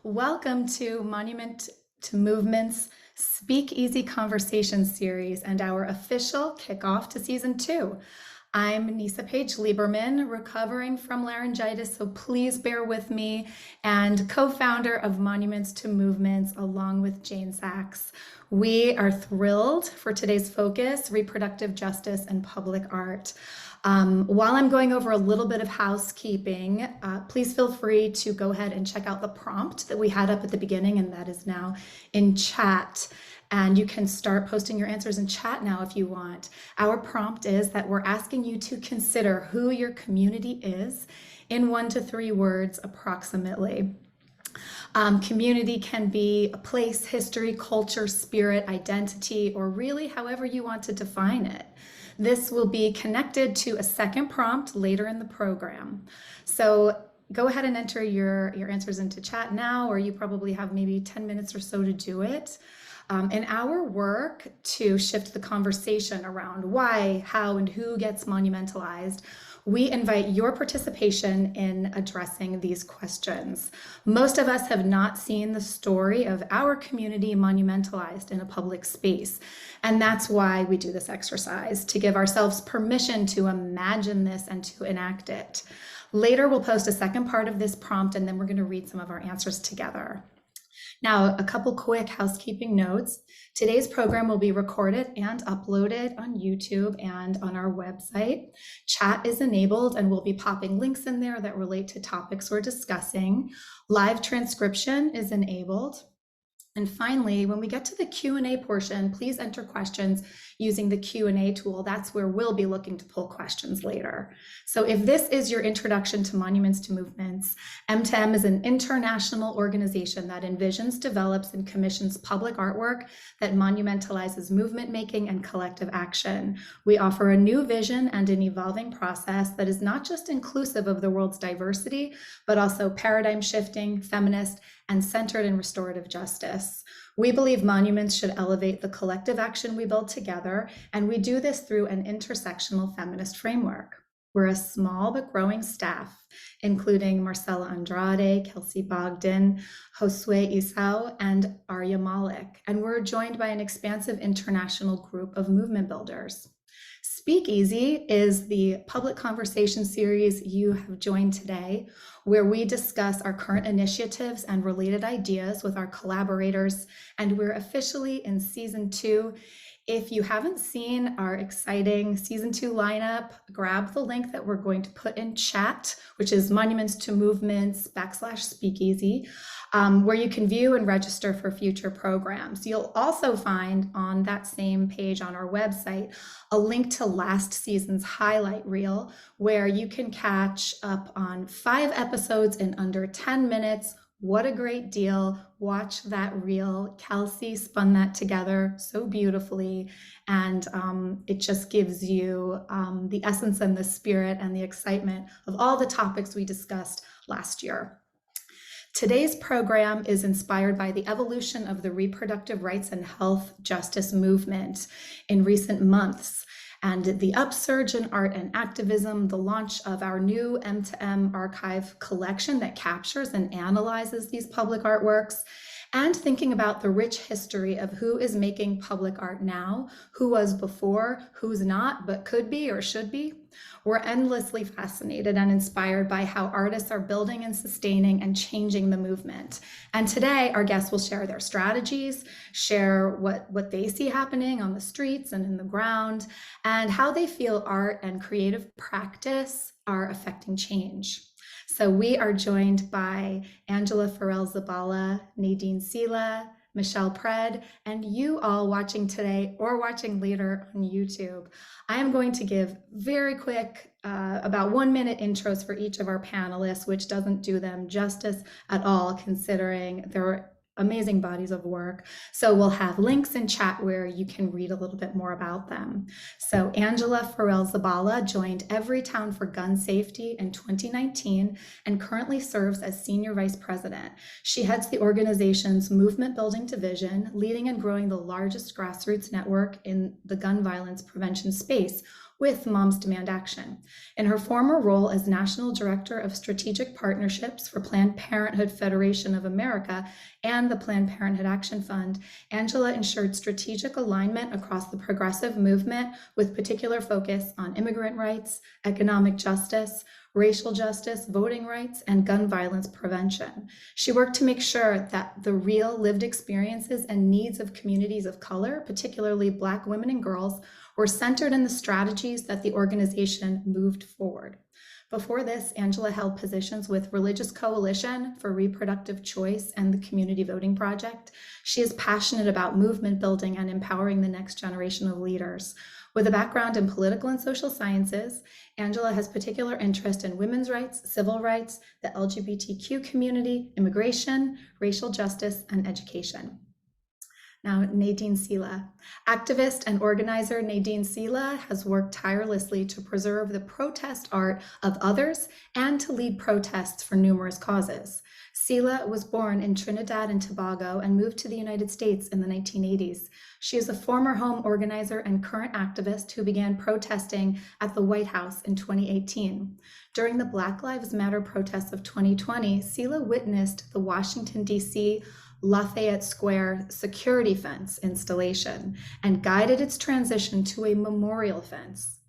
Welcome to Monument to Movement's SpeakEasy Conversation series and our official kickoff to season 2. I'm Neysa Page-Lieberman, recovering from laryngitis, so please bear with me, and co-founder of Monuments to Movements along with Jane Sachs. We are thrilled for today's focus, reproductive justice and public art. While I'm going over a little bit of housekeeping, please feel free to go ahead and check out the prompt that we had up at the beginning, and that is now in chat. And you can start posting your answers in chat now if you want. Our prompt is that we're asking you to consider who your community is in 1 to 3 words approximately. Community can be a place, history, culture, spirit, identity, or really however you want to define it. This will be connected to a second prompt later in the program. So go ahead and enter your answers into chat now, or you probably have maybe 10 minutes or so to do it. In our work to shift the conversation around why, how, and who gets monumentalized, we invite your participation in addressing these questions. Most of us have not seen the story of our community monumentalized in a public space. And that's why we do this exercise, to give ourselves permission to imagine this and to enact it. Later, we'll post a second part of this prompt, and then we're going to read some of our answers together. Now, a couple quick housekeeping notes. Today's program will be recorded and uploaded on YouTube and on our website. Chat is enabled, and we'll be popping links in there that relate to topics we're discussing. Live transcription is enabled. And finally, when we get to the Q&A portion, please enter questions using the Q&A tool. That's where we'll be looking to pull questions later. So if this is your introduction to Monuments to Movements, M2M is an international organization that envisions, develops, and commissions public artwork that monumentalizes movement making and collective action. We offer a new vision and an evolving process that is not just inclusive of the world's diversity, but also paradigm shifting, feminist, and centered in restorative justice. We believe monuments should elevate the collective action we build together, and we do this through an intersectional feminist framework. We're a small but growing staff, including Marcela Andrade, Kelsey Bogdan, Josue, Esau, and Aarya, Malik, and we're joined by an expansive international group of movement builders. SpeakEasy is the public conversation series you have joined today, where we discuss our current initiatives and related ideas with our collaborators, and we're officially in season 2. If you haven't seen our exciting season 2 lineup, grab the link that we're going to put in chat, which is Monuments to Movements /SpeakEasy, where you can view and register for future programs. You'll also find on that same page on our website a link to last season's highlight reel, where you can catch up on 5 episodes in under 10 minutes. What a great deal. Watch that reel. Kelsey spun that together so beautifully, and it just gives you the essence and the spirit and the excitement of all the topics we discussed last year. Today's program is inspired by the evolution of the reproductive rights and health justice movement in recent months, and the upsurge in art and activism, the launch of our new M2M archive collection that captures and analyzes these public artworks, and thinking about the rich history of who is making public art now, who was before, who's not, but could be or should be. We're endlessly fascinated and inspired by how artists are building and sustaining and changing the movement. And today, our guests will share their strategies, share what they see happening on the streets and in the ground, and how they feel art and creative practice are affecting change. So we are joined by Angela Ferrell-Zabala, Nadine Seiler, Michele, and you all watching today or watching later on YouTube. I am going to give very quick, about 1-minute intros for each of our panelists, which doesn't do them justice at all, considering their amazing bodies of work. So we'll have links in chat where you can read a little bit more about them. So Angela Ferrell-Zabala joined Everytown for gun safety in 2019 and currently serves as Senior Vice President. She heads the organization's movement building division, leading and growing the largest grassroots network in the gun violence prevention space, with Moms Demand Action. In her former role as National Director of Strategic Partnerships for Planned Parenthood Federation of America and the Planned Parenthood Action Fund, Angela ensured strategic alignment across the progressive movement with particular focus on immigrant rights, economic justice, racial justice, voting rights, and gun violence prevention. She worked to make sure that the real lived experiences and needs of communities of color, particularly Black women and girls, were centered in the strategies that the organization moved forward. Before this, Angela held positions with Religious Coalition for Reproductive Choice and the Community Voting Project. She is passionate about movement building and empowering the next generation of leaders. With a background in political and social sciences, Angela has particular interest in women's rights, civil rights, the LGBTQ community, immigration, racial justice, and education. Now, Nadine Seiler. Activist and organizer Nadine Seiler has worked tirelessly to preserve the protest art of others and to lead protests for numerous causes. Seiler was born in Trinidad and Tobago and moved to the United States in the 1980s. She is a former home organizer and current activist who began protesting at the White House in 2018. During the Black Lives Matter protests of 2020, Seiler witnessed the Washington, D.C. Lafayette Square security fence installation and guided its transition to a memorial fence.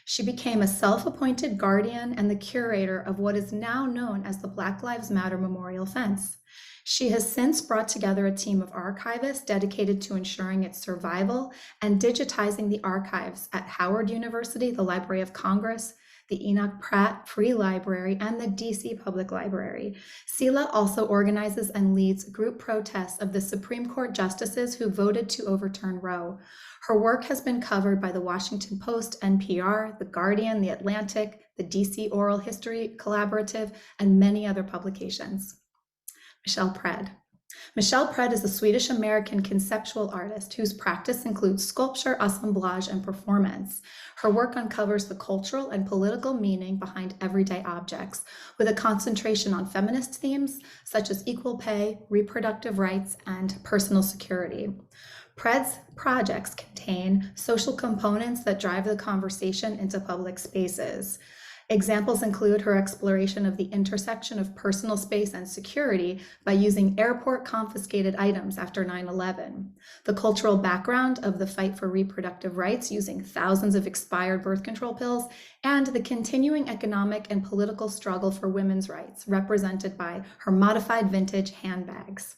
She became a self-appointed guardian and the curator of what is now known as the Black Lives Matter Memorial Fence. She has since brought together a team of archivists dedicated to ensuring its survival and digitizing the archives at Howard University, the Library of Congress, the Enoch Pratt Free Library, and the DC Public Library. Seiler also organizes and leads group protests of the Supreme Court justices who voted to overturn Roe. Her work has been covered by the Washington Post, NPR, The Guardian, The Atlantic, the DC Oral History Collaborative, and many other publications. Michele Pred. Michele Pred is a Swedish-American conceptual artist whose practice includes sculpture, assemblage, and performance. Her work uncovers the cultural and political meaning behind everyday objects, with a concentration on feminist themes such as equal pay, reproductive rights, and personal security. Pred's projects contain social components that drive the conversation into public spaces. Examples include her exploration of the intersection of personal space and security by using airport confiscated items after 9/11, the cultural background of the fight for reproductive rights using thousands of expired birth control pills, and the continuing economic and political struggle for women's rights, represented by her modified vintage handbags.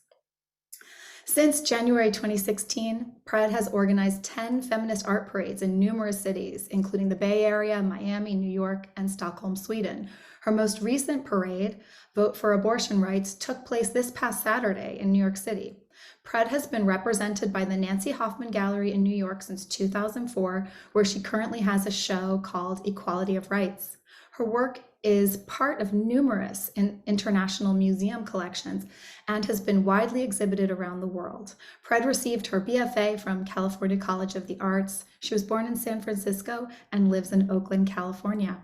Since January 2016, Pred has organized 10 feminist art parades in numerous cities, including the Bay Area, Miami, New York, and Stockholm, Sweden. Her most recent parade, Vote for Abortion Rights, took place this past Saturday in New York City. Pred has been represented by the Nancy Hoffman Gallery in New York since 2004, where she currently has a show called Equality of Rights. Her work is part of numerous international museum collections and has been widely exhibited around the world. Pred received her BFA from California College of the Arts. She was born in San Francisco and lives in Oakland, California.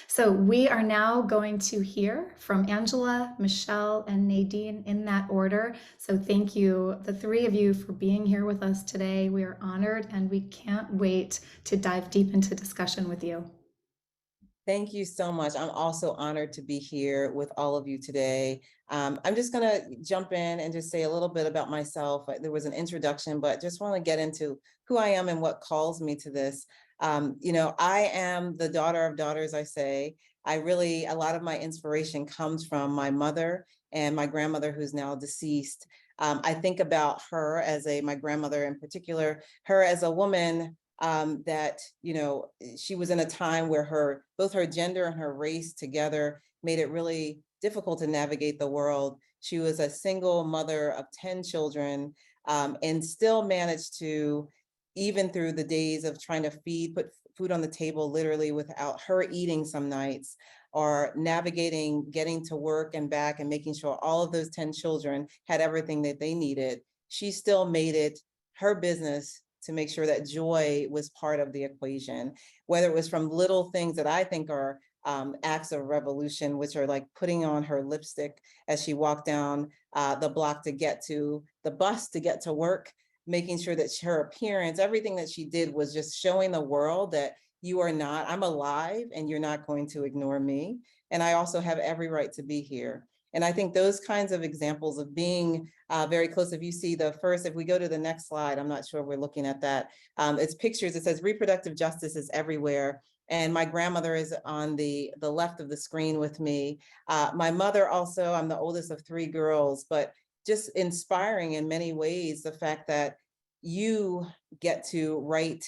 So we are now going to hear from Angela, Michele, and Nadine in that order. So thank you, the three of you, for being here with us today. We are honored and we can't wait to dive deep into discussion with you. Thank you so much. I'm also honored to be here with all of you today. I'm just going to jump in and just say a little bit about myself. There was an introduction, but just want to get into who I am and what calls me to this. I am the daughter of daughters, I say. A lot of my inspiration comes from my mother and my grandmother, who's now deceased. I think about her as my grandmother in particular, her as a woman that, she was in a time where both her gender and her race together made it really difficult to navigate the world. She was a single mother of 10 children and still managed to, even through the days of trying to put food on the table, literally without her eating some nights, or navigating, getting to work and back and making sure all of those 10 children had everything that they needed. She still made it her business to make sure that joy was part of the equation, whether it was from little things that I think are acts of revolution, which are like putting on her lipstick as she walked down the block to get to the bus to get to work, making sure that her appearance, everything that she did was just showing the world that you are not, I'm alive and you're not going to ignore me. And I also have every right to be here. And I think those kinds of examples of being very close, if you see the first, if we go to the next slide, I'm not sure if we're looking at that. It's pictures, it says reproductive justice is everywhere. And my grandmother is on the left of the screen with me. My mother also, I'm the oldest of 3 girls, but just inspiring in many ways, the fact that you get to write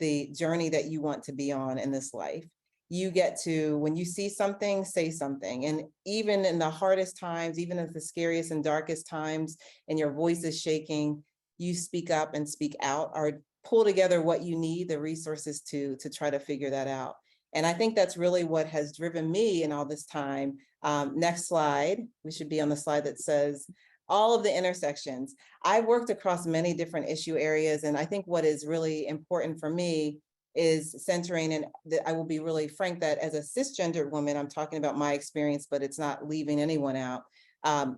the journey that you want to be on in this life. You get to, when you see something, say something. And even in the hardest times, even at the scariest and darkest times, and your voice is shaking, you speak up and speak out, or pull together what you need, the resources to try to figure that out. And I think that's really what has driven me in all this time. Next slide, we should be on the slide that says, all of the intersections. I've worked across many different issue areas, and I think what is really important for me is centering, and I will be really frank that as a cisgendered woman, I'm talking about my experience, but it's not leaving anyone out.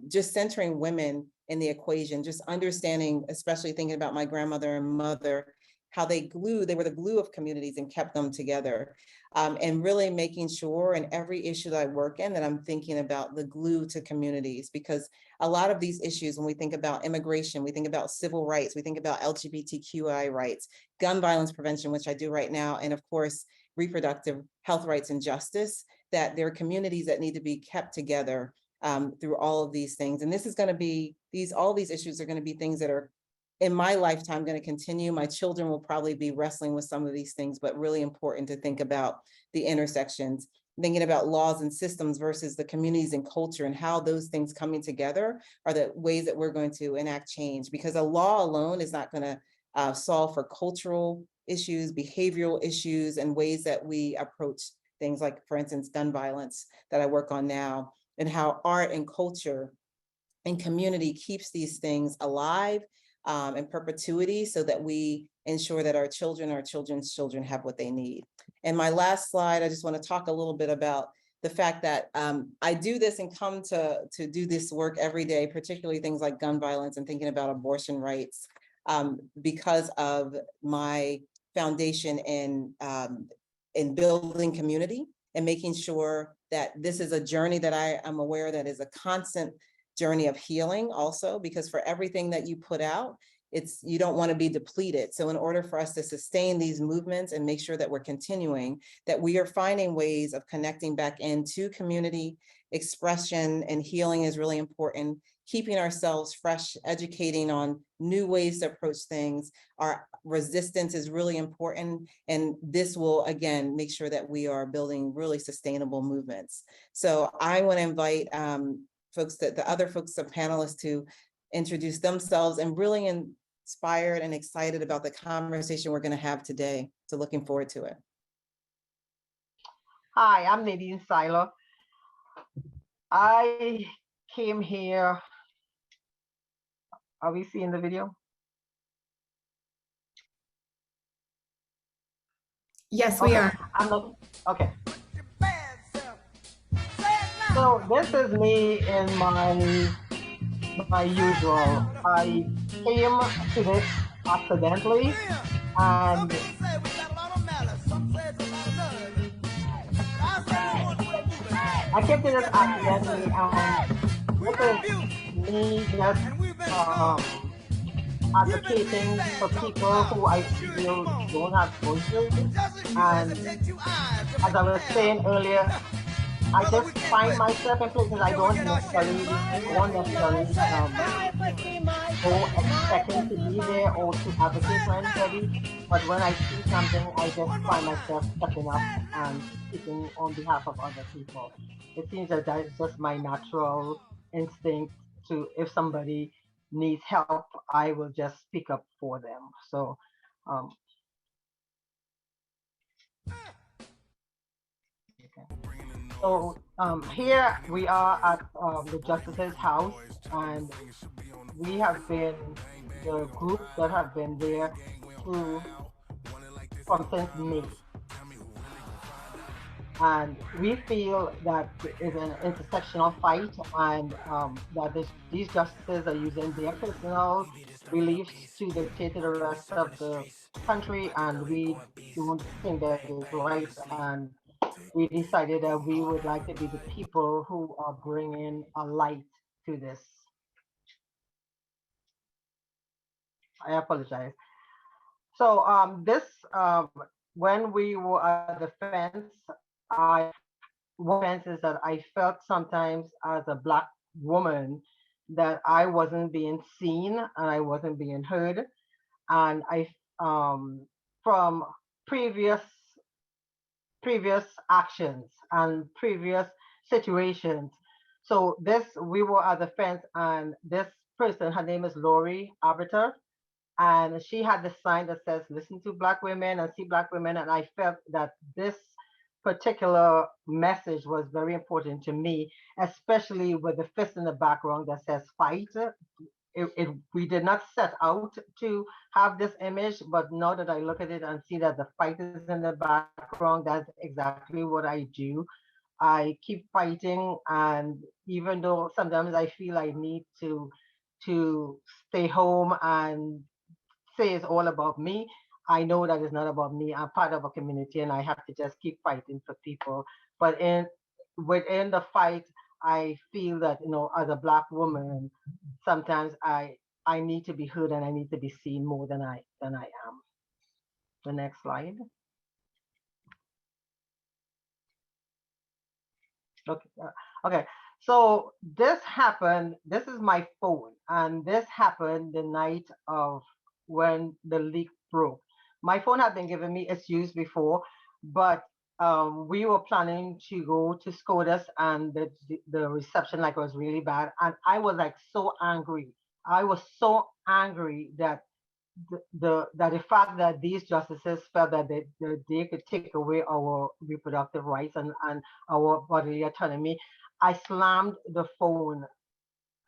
Just centering women in the equation, just understanding, especially thinking about my grandmother and mother, how they were the glue of communities and kept them together. And really making sure in every issue that I work in that I'm thinking about the glue to communities, because a lot of these issues, when we think about immigration, we think about civil rights, we think about LGBTQI rights, gun violence prevention, which I do right now, and of course, reproductive health rights and justice, that there are communities that need to be kept together through all of these things. And this is going to be, all these issues are going to be things that are in my lifetime going to continue. My children will probably be wrestling with some of these things, but really important to think about the intersections, thinking about laws and systems versus the communities and culture, and how those things coming together are the ways that we're going to enact change. Because a law alone is not going to solve for cultural issues, behavioral issues, and ways that we approach things like, for instance, gun violence that I work on now, and how art and culture and community keeps these things alive in perpetuity, so that we ensure that our children's children have what they need. And my last slide, I just want to talk a little bit about the fact that I do this and come to do this work every day, particularly things like gun violence and thinking about abortion rights, because of my foundation in building community and making sure that this is a journey that I am aware that is a constant journey of healing also, because for everything that you put out, you don't want to be depleted. So in order for us to sustain these movements and make sure that we're continuing, that we are finding ways of connecting back into community expression, and healing is really important. Keeping ourselves fresh, educating on new ways to approach things. Our resistance is really important. And this will, again, make sure that we are building really sustainable movements. So I want to invite the other folks, the panelists, to introduce themselves, and really inspired and excited about the conversation we're going to have today. So looking forward to it. Hi, I'm Nadine Seiler. I came here. Are we seeing the video? Yes, we are. Okay. So this is me in my usual. I came to this accidentally, and I came to this accidentally, and this is me just advocating for people who I feel don't have voices. And as I was saying earlier, I just find myself in places I don't necessarily go expecting to be there or to advocate for anybody. But when I see something, I just find myself stepping up and speaking on behalf of other people. It seems that that is just my natural instinct to, if somebody needs help, I will just speak up for them. So So here we are at the Justice's house, and we have been the group that have been there from since May. And we feel that it's an intersectional fight, and that these justices are using their personal beliefs to dictate to the rest of the country, and we don't think that is right. And we decided that we would like to be the people who are bringing a light to this. I apologize. So this when we were at the fence, I one fence is that I felt sometimes as a Black woman that I wasn't being seen and I wasn't being heard, and I from previous previous actions and previous situations. So this we were at the fence, and this person, her name is Lori Arbiter, and she had the sign that says listen to Black women and see Black women, and I felt that this particular message was very important to me, especially with the fist in the background that says fight. We did not set out to have this image, but now that I look at it and see that the fight is in the background, that's exactly what I do. I keep fighting, and even though sometimes I feel I need to stay home and say it's all about me, I know that it's not about me. I'm part of a community, and I have to just keep fighting for people. But within the fight, I feel that as a Black woman, sometimes I need to be heard and I need to be seen more than I am. The next slide. Okay. Okay. So this happened. This is my phone, and this happened the night of when the leak broke. My phone had been giving me its use before, but we were planning to go to SCOTUS, and the reception was really bad, and I was so angry. I was so angry that the fact that these justices felt that they could take away our reproductive rights and our bodily autonomy. I slammed the phone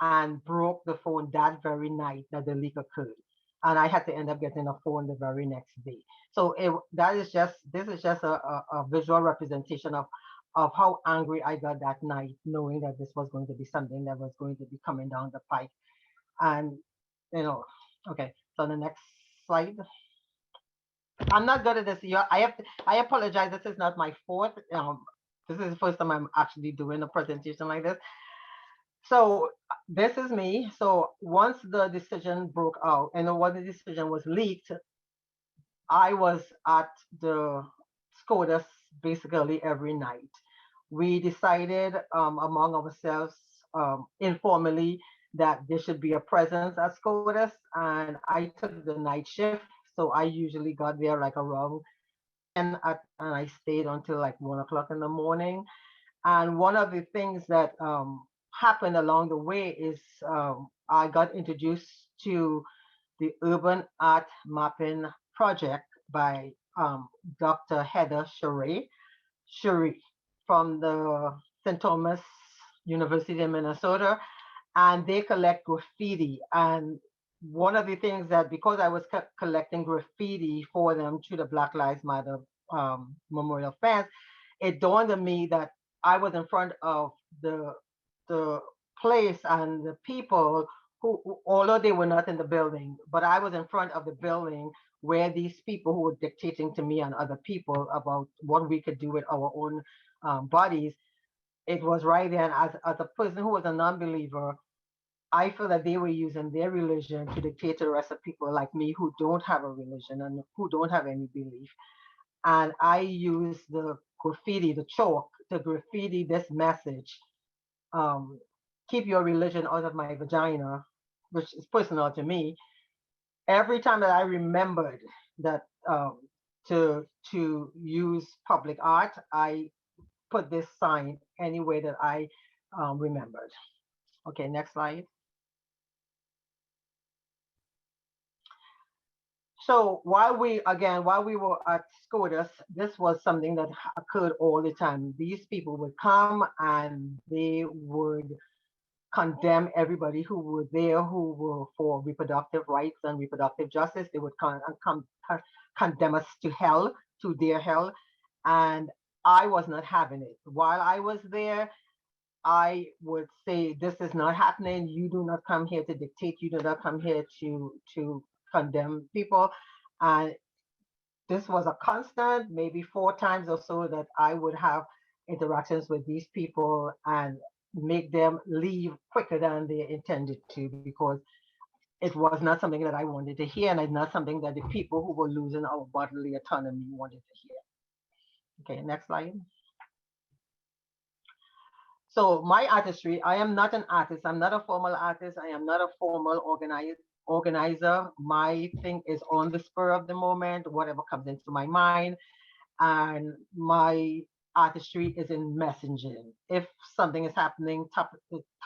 and broke the phone that very night that the leak occurred, and I had to end up getting a phone the very next day. So this is just a visual representation of how angry I got that night, knowing that this was going to be something that was going to be coming down the pike. And okay, so the next slide. I'm not good at this. I apologize. This is not my fourth. This is the first time I'm actually doing a presentation like this. So this is me. So once the decision broke out and when the decision was leaked, I was at the SCOTUS basically every night. We decided among ourselves informally that there should be a presence at SCOTUS, and I took the night shift. So I usually got there around 10 and I stayed until 1 o'clock in the morning. And one of the things that happened along the way is I got introduced to the Urban Art Mapping Project by Dr. Heather Cherie from the St. Thomas University in Minnesota, and they collect graffiti. And one of the things that, because I was collecting graffiti for them through the Black Lives Matter Memorial Fence, it dawned on me that I was in front of the place and the people who, although they were not in the building, but I was in front of the building where these people who were dictating to me and other people about what we could do with our own bodies. It was right then, as a person who was a non-believer, I feel that they were using their religion to dictate to the rest of people like me who don't have a religion and who don't have any belief. And I used the graffiti, the chalk, to graffiti this message: keep your religion out of my vagina, which is personal to me. Every time that I remembered that to use public art, I put this sign any way that I remembered. Okay, next slide. So while we were at SCOTUS, this was something that occurred all the time. These people would come and they would condemn everybody who were there who were for reproductive rights and reproductive justice. They would condemn us to hell, to their hell. And I was not having it. While I was there, I would say this is not happening. You do not come here to dictate. You do not come here to condemn people. And this was a constant, maybe 4 times or so, that I would have interactions with these people and make them leave quicker than they intended to, because it was not something that I wanted to hear, and it's not something that the people who were losing our bodily autonomy wanted to hear. Okay, next slide. So my artistry, I am not an artist. I'm not a formal artist. I am not a formal organizer. My thing is on the spur of the moment, whatever comes into my mind. And my artistry is in messaging. If something is happening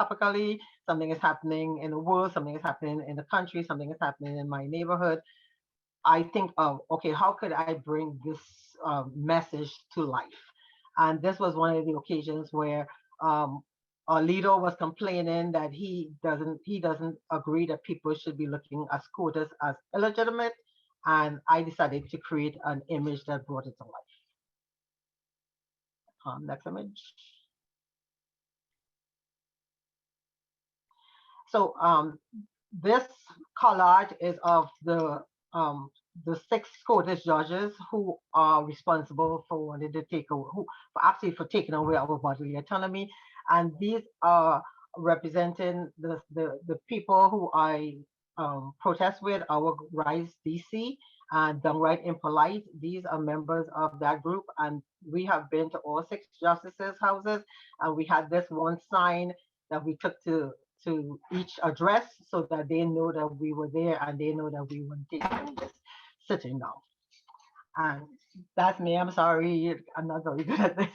topically, something is happening in the world, something is happening in the country, something is happening in my neighborhood, I think of, okay, how could I bring this message to life? And this was one of the occasions where a leader was complaining that he doesn't agree that people should be looking at quotas as illegitimate, and I decided to create an image that brought it to life. Next image. So this collage is of the 6 Scottish judges who are responsible for wanting to take away, for taking away our bodily autonomy, and these are representing the people who I protest with, our Rise DC and Downright Impolite. These are members of that group, and we have been to all 6 justices' houses, and we had this one sign that we took to each address so that they know that we were there and they know that we weren't taking this sitting down. And that's me. I'm sorry, I'm not very good at this.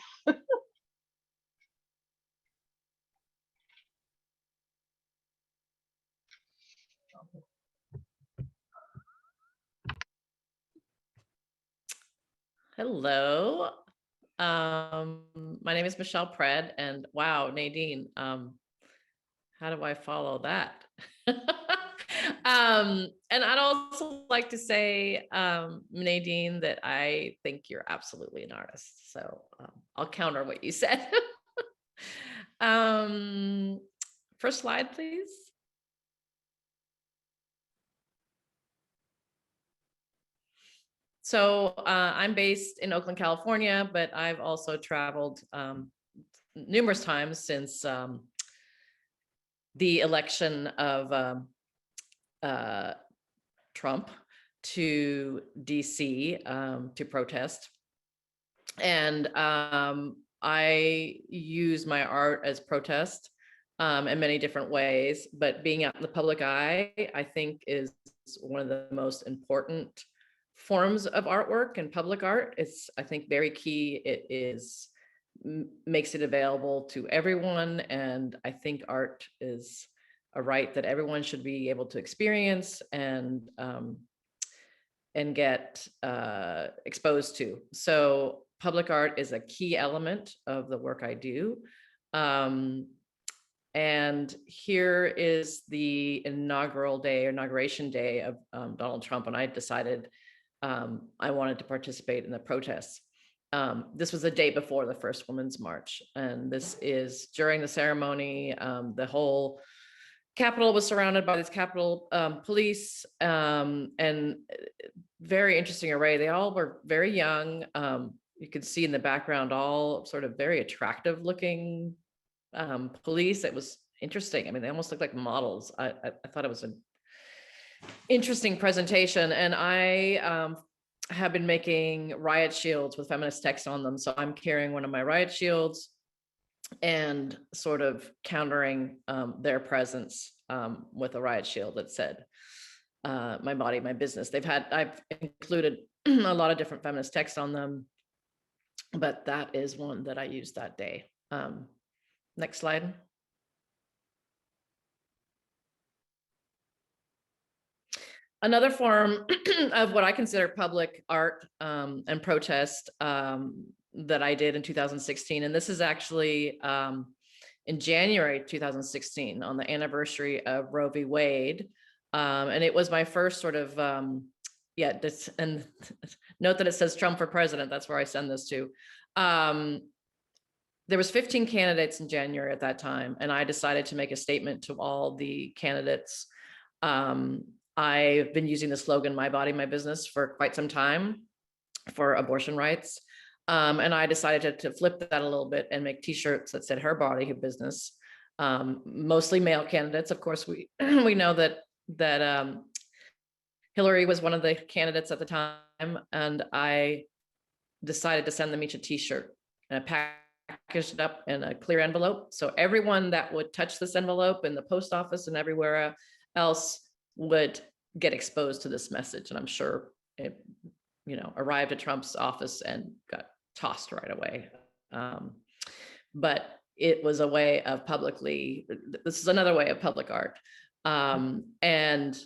Hello. My name is Michele Pred, and wow, Nadine, how do I follow that? And I'd also like to say, Nadine, that I think you're absolutely an artist. So I'll counter what you said. First slide, please. So I'm based in Oakland, California, but I've also traveled numerous times since the election of Trump to DC to protest. And I use my art as protest in many different ways, but being out in the public eye, I think, is one of the most important forms of artwork and public art. It's, I think, very key. It is makes it available to everyone, and I think art is a right that everyone should be able to experience and get exposed to. So public art is a key element of the work I do. And here is the inauguration day of Donald Trump, and I decided I wanted to participate in the protests. This was the day before the first Women's March, and this is during the ceremony. The whole Capitol was surrounded by this Capitol police, and very interesting array. They all were very young. You could see in the background all sort of very attractive looking police. It was interesting. I mean, they almost looked like models. I thought it was an interesting presentation, and I have been making riot shields with feminist text on them. So I'm carrying one of my riot shields and sort of countering their presence with a riot shield that said, my body, my business. I've included a lot of different feminist text on them, but that is one that I used that day. Next slide. Another form of what I consider public art and protest that I did in 2016, and this is actually in January 2016 on the anniversary of Roe v. Wade, and it was my first sort of and note that it says Trump for president. That's where I send this to. there was 15 candidates in January at that time, and I decided to make a statement to all the candidates. I've been using the slogan, "My body, my business," for quite some time for abortion rights. And I decided to flip that a little bit and make t-shirts that said "Her body, her business." Mostly male candidates. Of course, we we know that Hillary was one of the candidates at the time, and I decided to send them each a t-shirt, and I packaged it up in a clear envelope. So everyone that would touch this envelope in the post office and everywhere else would get exposed to this message. And I'm sure it, arrived at Trump's office and got tossed right away. But it was a way of this is another way of public art. And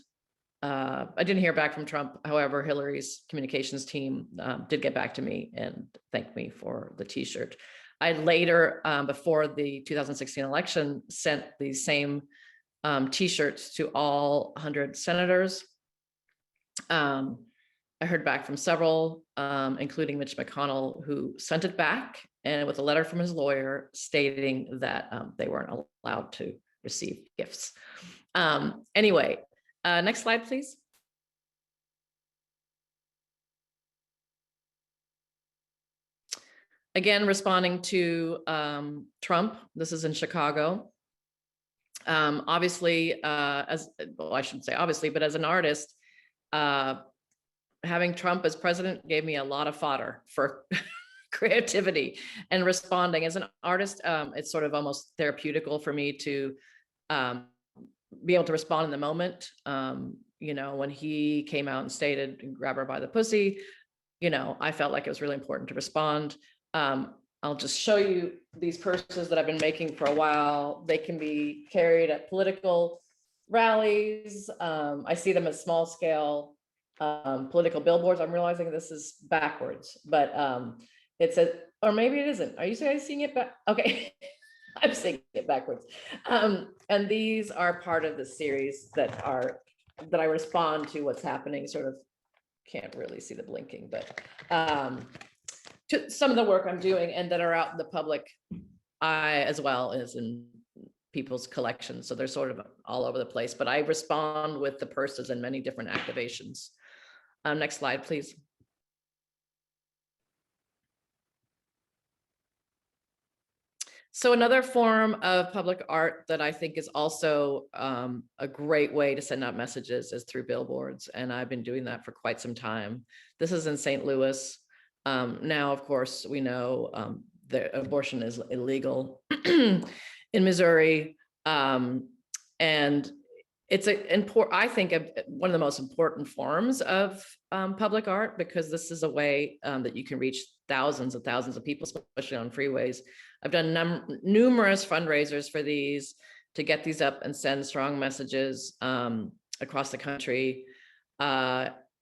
I didn't hear back from Trump. However, Hillary's communications team did get back to me and thanked me for the t-shirt. I later, before the 2016 election, sent these same t-shirts to all 100 senators. I heard back from several, including Mitch McConnell, who sent it back, and with a letter from his lawyer stating that they weren't allowed to receive gifts. Anyway, next slide, please. Again, responding to Trump. This is in Chicago. Obviously, I shouldn't say obviously, but as an artist, having Trump as president gave me a lot of fodder for creativity and responding. As an artist, it's sort of almost therapeutical for me to be able to respond in the moment. When he came out and stated, "Grab her by the pussy," I felt like it was really important to respond. I'll just show you these purses that I've been making for a while. They can be carried at political rallies. I see them as small scale political billboards. I'm realizing this is backwards, but it's or maybe it isn't. Are you guys seeing it back? Okay, I'm seeing it backwards. And these are part of the series that I respond to what's happening. Sort of can't really see the blinking, but to some of the work I'm doing and that are out in the public eye as well as in people's collections. So they're sort of all over the place, but I respond with the purses and many different activations. Next slide, please. So another form of public art that I think is also a great way to send out messages is through billboards. And I've been doing that for quite some time. This is in St. Louis. Now, of course, we know that abortion is illegal in Missouri. And it's I think one of the most important forms of public art, because this is a way that you can reach thousands of people, especially on freeways. I've done numerous fundraisers for these to get these up and send strong messages across the country.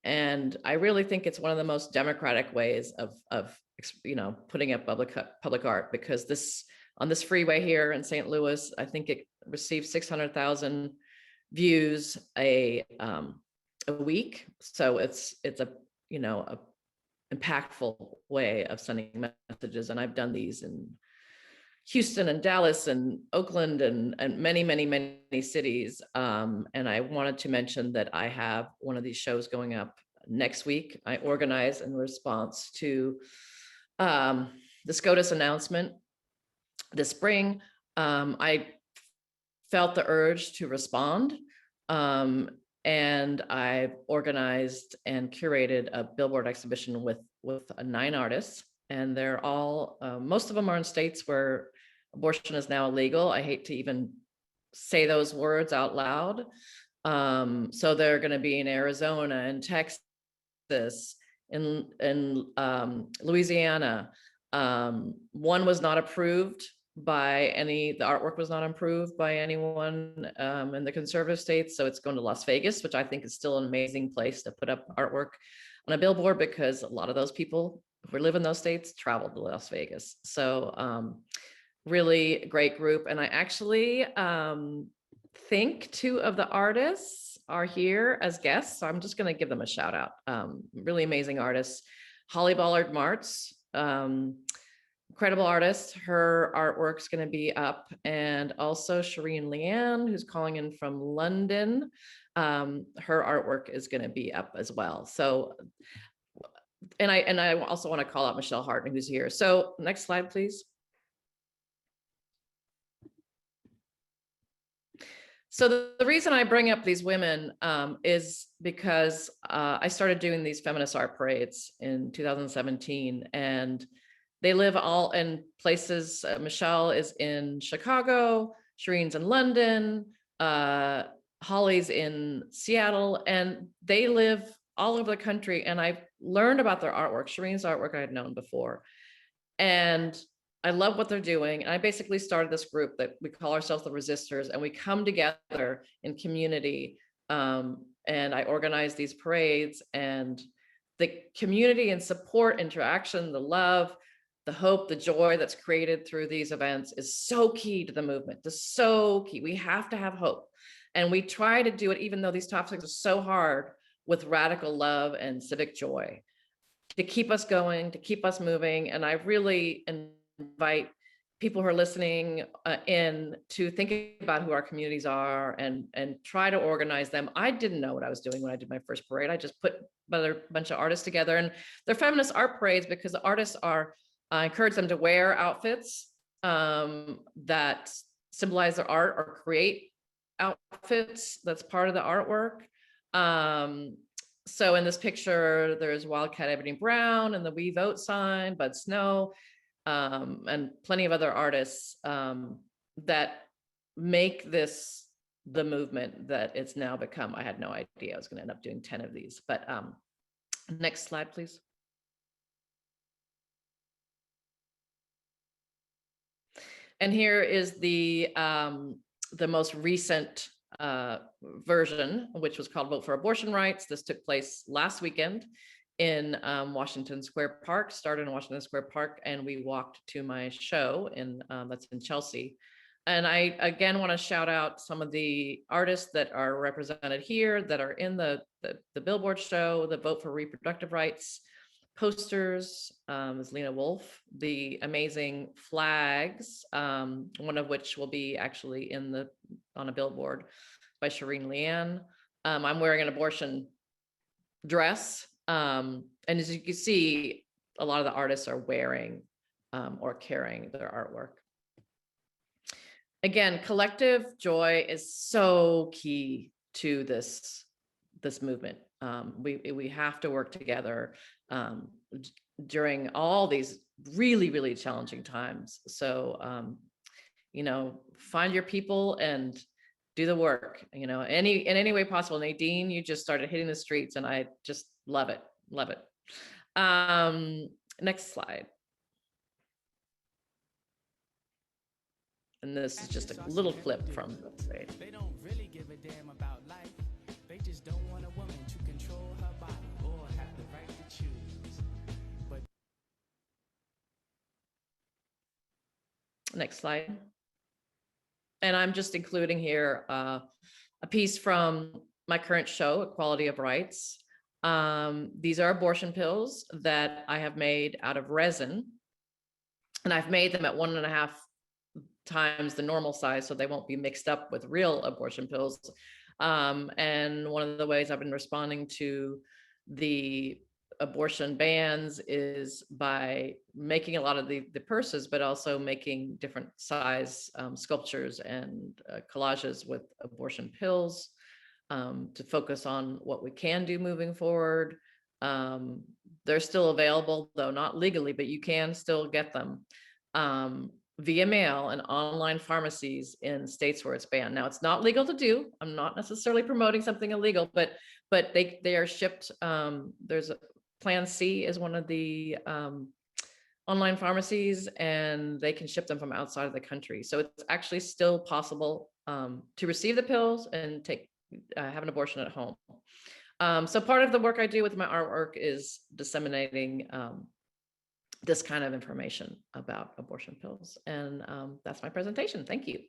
And I really think it's one of the most democratic ways of putting up public art, because on this freeway here in St. Louis, I think it received 600,000 views a week. So it's a impactful way of sending messages. And I've done these in Houston and Dallas and Oakland and many cities. And I wanted to mention that I have one of these shows going up next week. I organize in response to the SCOTUS announcement this spring. I felt the urge to respond. And I've organized and curated a billboard exhibition with 9 artists. And they're all, most of them are in states where abortion is now illegal. I hate to even say those words out loud. So they're going to be in Arizona and Texas, in Louisiana. One was not approved by the artwork was not approved by anyone in the conservative states. So it's going to Las Vegas, which I think is still an amazing place to put up artwork on a billboard, because a lot of those people who live in those states traveled to Las Vegas. So really great group. And I actually think 2 of the artists are here as guests. So I'm just going to give them a shout out. Really amazing artists. Holly Ballard Martz, incredible artist. Her artwork's going to be up, and also Shireen Leanne, who's calling in from London. Her artwork is going to be up as well. So, and I also want to call out Michele Hartman, who's here. So next slide, please. So the reason I bring up these women is because I started doing these feminist art parades in 2017, and they live all in places. Michele is in Chicago, Shireen's in London, Holly's in Seattle, and they live all over the country. And I've learned about their artwork. Shireen's artwork I had known before. And I love what they're doing. And I basically started this group that we call ourselves the Resistors, and we come together in community. And I organize these parades, and the community and support, interaction, the love, the hope, the joy that's created through these events is so key to the movement. It's so key. We have to have hope. And we try to do it, even though these topics are so hard, with radical love and civic joy, to keep us going, to keep us moving. And I really invite people who are listening in to think about who our communities are and try to organize them. I didn't know what I was doing when I did my first parade. I just put a bunch of artists together, and they're feminist art parades because the artists are, I encourage them to wear outfits that symbolize their art, or create outfits that's part of the artwork. So in this picture, there's Wildcat Ebony Brown and the We Vote sign, Bud Snow, and plenty of other artists that make this the movement that it's now become. I had no idea I was going to end up doing 10 of these, but next slide, please. And here is the most recent version, which was called Vote for Abortion Rights. This took place last weekend in Washington Square Park, started in Washington Square Park, and we walked to my show in that's in Chelsea. And I again want to shout out some of the artists that are represented here, that are in the Billboard show, the Vote for Reproductive Rights posters, is Lena Wolf, the amazing flags, one of which will be actually on a billboard by Shireen Leanne. I'm wearing an abortion dress. And as you can see, a lot of the artists are wearing or carrying their artwork. Again, collective joy is so key to this movement. We have to work together during all these really, really challenging times. So, you know, find your people and do the work, you know, in any way possible. Nadine, you just started hitting the streets, and I just love it. Love it. Next slide. And this is just a little clip from the parade. They don't really give a damn about life. They just don't want a woman to control her body or have the right to choose. But next slide. And I'm just including here a piece from my current show, Equality of Rights. These are abortion pills that I have made out of resin, and I've made them at 1.5 times the normal size, so they won't be mixed up with real abortion pills. And one of the ways I've been responding to the abortion bans is by making a lot of the purses, but also making different size sculptures and collages with abortion pills to focus on what we can do moving forward. They're still available, though not legally, but you can still get them via mail and online pharmacies in states where it's banned. Now, it's not legal to do. I'm not necessarily promoting something illegal, but they are shipped. There's a Plan C is one of the online pharmacies, and they can ship them from outside of the country. So it's actually still possible to receive the pills and have an abortion at home. So part of the work I do with my artwork is disseminating this kind of information about abortion pills. And that's my presentation. Thank you.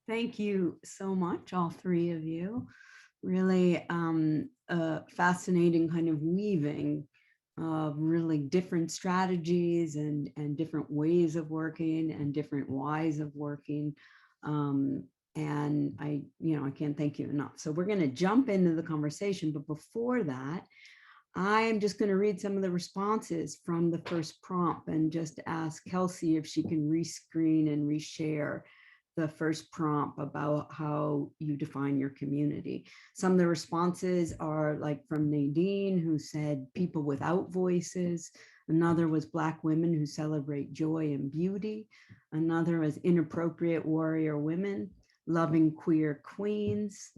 Thank you so much, all three of you. really a fascinating kind of weaving of really different strategies and different ways of working and different whys of working. And I can't thank you enough. So we're going to jump into the conversation, but before that, I'm just going to read some of the responses from the first prompt and just ask Kelsey if she can rescreen and reshare the first prompt about how you define your community. Some of the responses are like from Nadine, who said people without voices. Another was Black women who celebrate joy and beauty. Another was inappropriate warrior women, loving queer queens,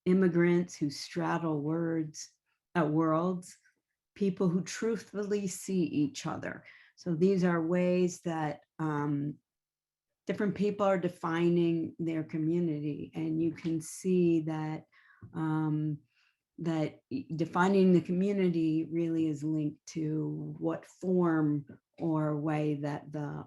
immigrants who straddle worlds, people who truthfully see each other. So these are ways that different people are defining their community, and you can see that that defining the community really is linked to what form or way that the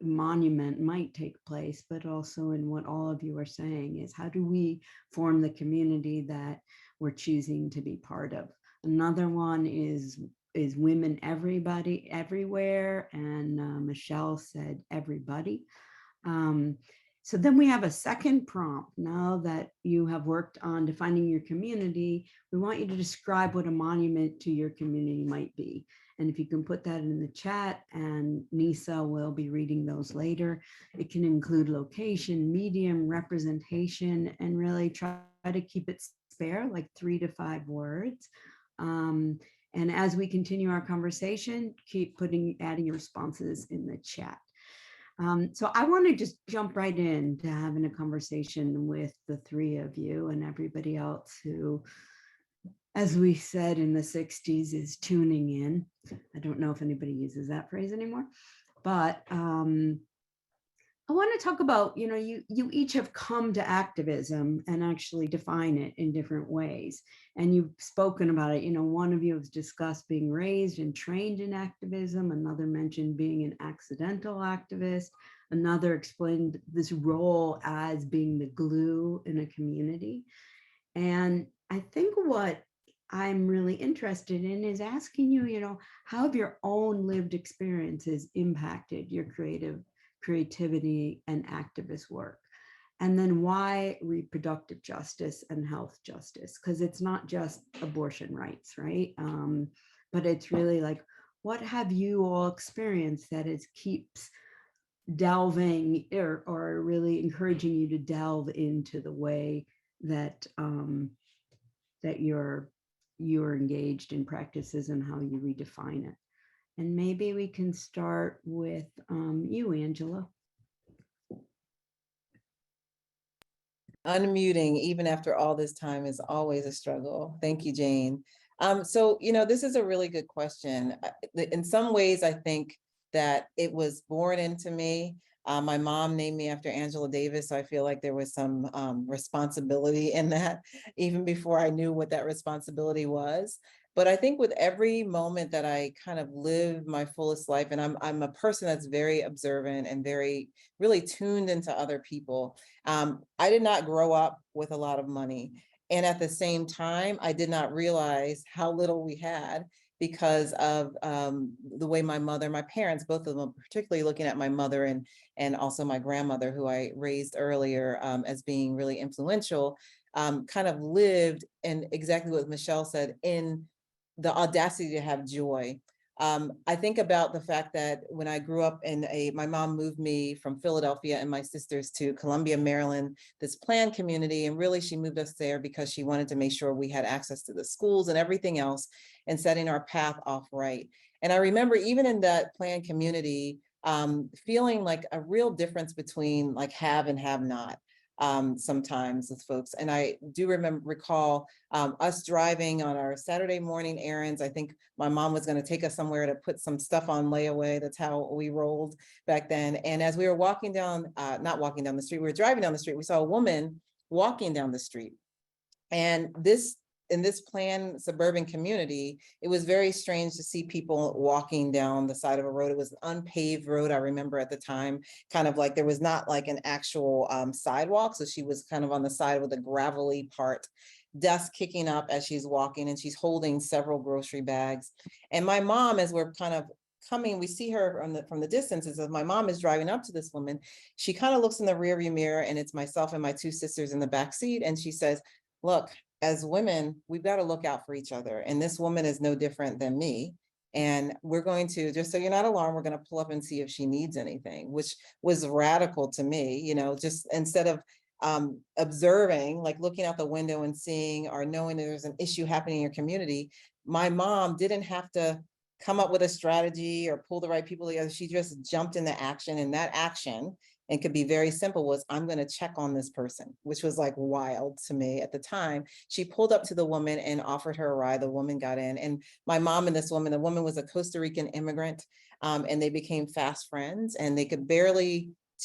monument might take place, but also in what all of you are saying is, how do we form the community that we're choosing to be part of? Another one is women, everybody, everywhere. And Michele said everybody. So then we have a second prompt. Now that you have worked on defining your community, we want you to describe what a monument to your community might be. And if you can put that in the chat, and Neysa will be reading those later. It can include location, medium, representation, and really try to keep it spare, like 3 to 5 words. And as we continue our conversation, keep adding your responses in the chat. So I want to just jump right into having a conversation with the 3 of you and everybody else who, as we said in the 60s, is tuning in. I don't know if anybody uses that phrase anymore, but I want to talk about, you each have come to activism and actually define it in different ways. And you've spoken about it. One of you has discussed being raised and trained in activism. Another mentioned being an accidental activist. Another explained this role as being the glue in a community. And I think what I'm really interested in is asking you, how have your own lived experiences impacted your creativity and activist work? And then why reproductive justice and health justice? Because it's not just abortion rights, right? But it's really like, what have you all experienced that keeps delving or really encouraging you to delve into the way that that you're engaged in practices and how you redefine it? And maybe we can start with you, Angela. Unmuting, even after all this time, is always a struggle. Thank you, Jane. So, this is a really good question. In some ways, I think that it was born into me. My mom named me after Angela Davis, so I feel like there was some responsibility in that, even before I knew what that responsibility was. But I think with every moment that I kind of live my fullest life, and I'm a person that's very observant and very really tuned into other people. I did not grow up with a lot of money. And at the same time, I did not realize how little we had because of the way my parents, both of them, particularly looking at my mother and also my grandmother, who I raised earlier as being really influential, kind of lived in exactly what Michele said, in the audacity to have joy. I think about the fact that when I grew up my mom moved me from Philadelphia and my sisters to Columbia, Maryland, this planned community. And really she moved us there because she wanted to make sure we had access to the schools and everything else and setting our path off right. And I remember even in that planned community, feeling like a real difference between like have and have not. Sometimes with folks. And I do recall us driving on our Saturday morning errands. I think my mom was going to take us somewhere to put some stuff on layaway. That's how we rolled back then. And as we were walking down, not walking down the street, we were driving down the street, we saw a woman walking down the street. And this in this planned suburban community, it was very strange to see people walking down the side of a road. It was an unpaved road. I remember at the time, kind of like there was not like an actual sidewalk. So she was kind of on the side with a gravelly part, dust kicking up as she's walking, and she's holding several grocery bags. And my mom, as we're kind of coming, we see her from the distance, as my mom is driving up to this woman. She kind of looks in the rearview mirror, and it's myself and my two sisters in the back seat. And she says, look, as women, we've got to look out for each other. And this woman is no different than me. And we're going to, just so you're not alarmed, we're going to pull up and see if she needs anything, which was radical to me, you know, just instead of observing, like looking out the window and seeing or knowing that there's an issue happening in your community. My mom didn't have to come up with a strategy or pull the right people together. She just jumped into action, and that action, and could be very simple, was I'm going to check on this person, which was like wild to me at the time. She pulled up to the woman and offered her a ride. The woman got in, and my mom and this woman, the woman was a Costa Rican immigrant, and they became fast friends, and she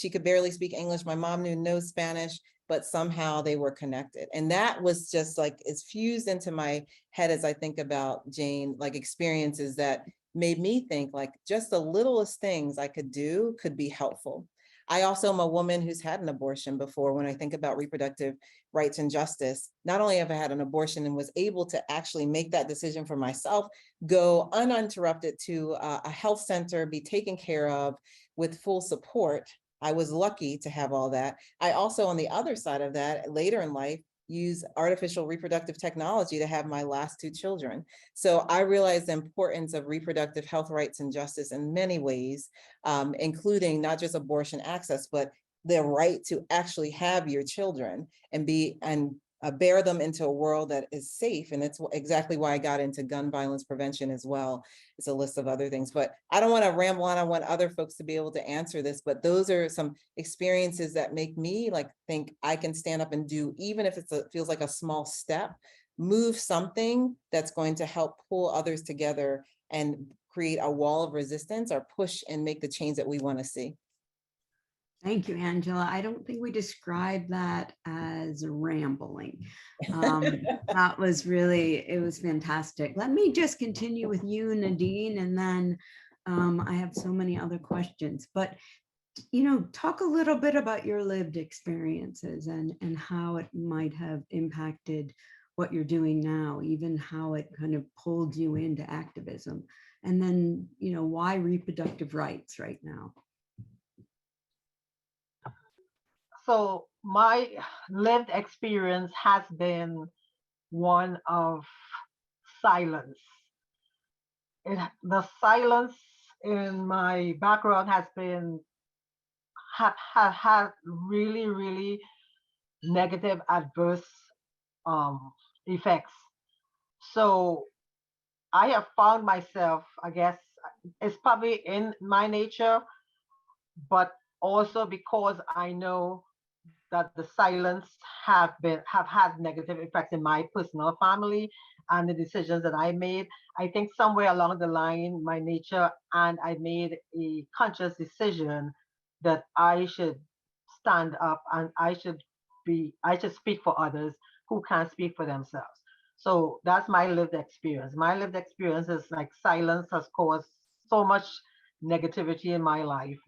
could barely speak English. My mom knew no Spanish, but somehow they were connected. And that was just like, it's fused into my head as I think about Jane, like experiences that made me think like just the littlest things I could do could be helpful. I also am a woman who's had an abortion before. When I think about reproductive rights and justice, not only have I had an abortion and was able to actually make that decision for myself, go uninterrupted to a health center, be taken care of with full support. I was lucky to have all that. I also, on the other side of that, later in life, use artificial reproductive technology to have my last two children. So I realized the importance of reproductive health rights and justice in many ways, including not just abortion access, but the right to actually have your children and bear them into a world that is safe. And it's exactly why I got into gun violence prevention as well. It's a list of other things, but I don't want to ramble on. I want other folks to be able to answer this, but those are some experiences that make me like think I can stand up and do, even if it feels like a small step, move something that's going to help pull others together and create a wall of resistance or push and make the change that we want to see. Thank you, Angela. I don't think we described that as rambling. That was really, it was fantastic. Let me just continue with you, Nadine, and then I have so many other questions. But, you know, talk a little bit about your lived experiences and how it might have impacted what you're doing now, even how it kind of pulled you into activism. And then, you know, why reproductive rights right now? So my lived experience has been one of silence. The silence in my background has been have had really, really negative adverse effects. So I have found myself, I guess it's probably in my nature, but also because I know that the silence have had negative effects in my personal family and the decisions that I made. I think somewhere along the line, my nature, and I made a conscious decision that I should stand up and I should speak for others who can't speak for themselves. So that's my lived experience. My lived experience is like silence has caused so much negativity in my life.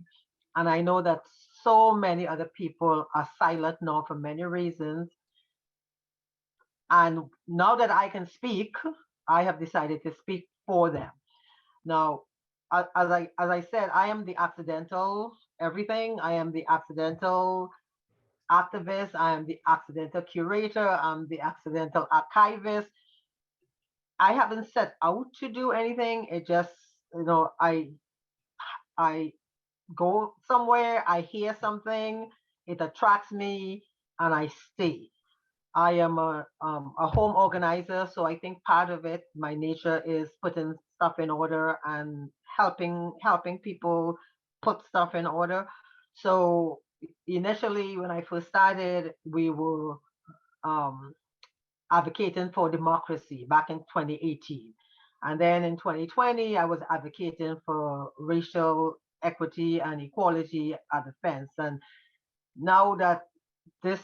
And I know that so many other people are silent now for many reasons. And now that I can speak, I have decided to speak for them. Now, as I said, I am the accidental everything. I am the accidental activist. I am the accidental curator. I'm the accidental archivist. I haven't set out to do anything. It just, you know, I go somewhere, I hear something, it attracts me, and I stay. I am a home organizer, so I think part of it, my nature is putting stuff in order and helping people put stuff in order. So initially, when I first started, we were advocating for democracy back in 2018. And then in 2020, I was advocating for racial equity and equality at the fence. And now that this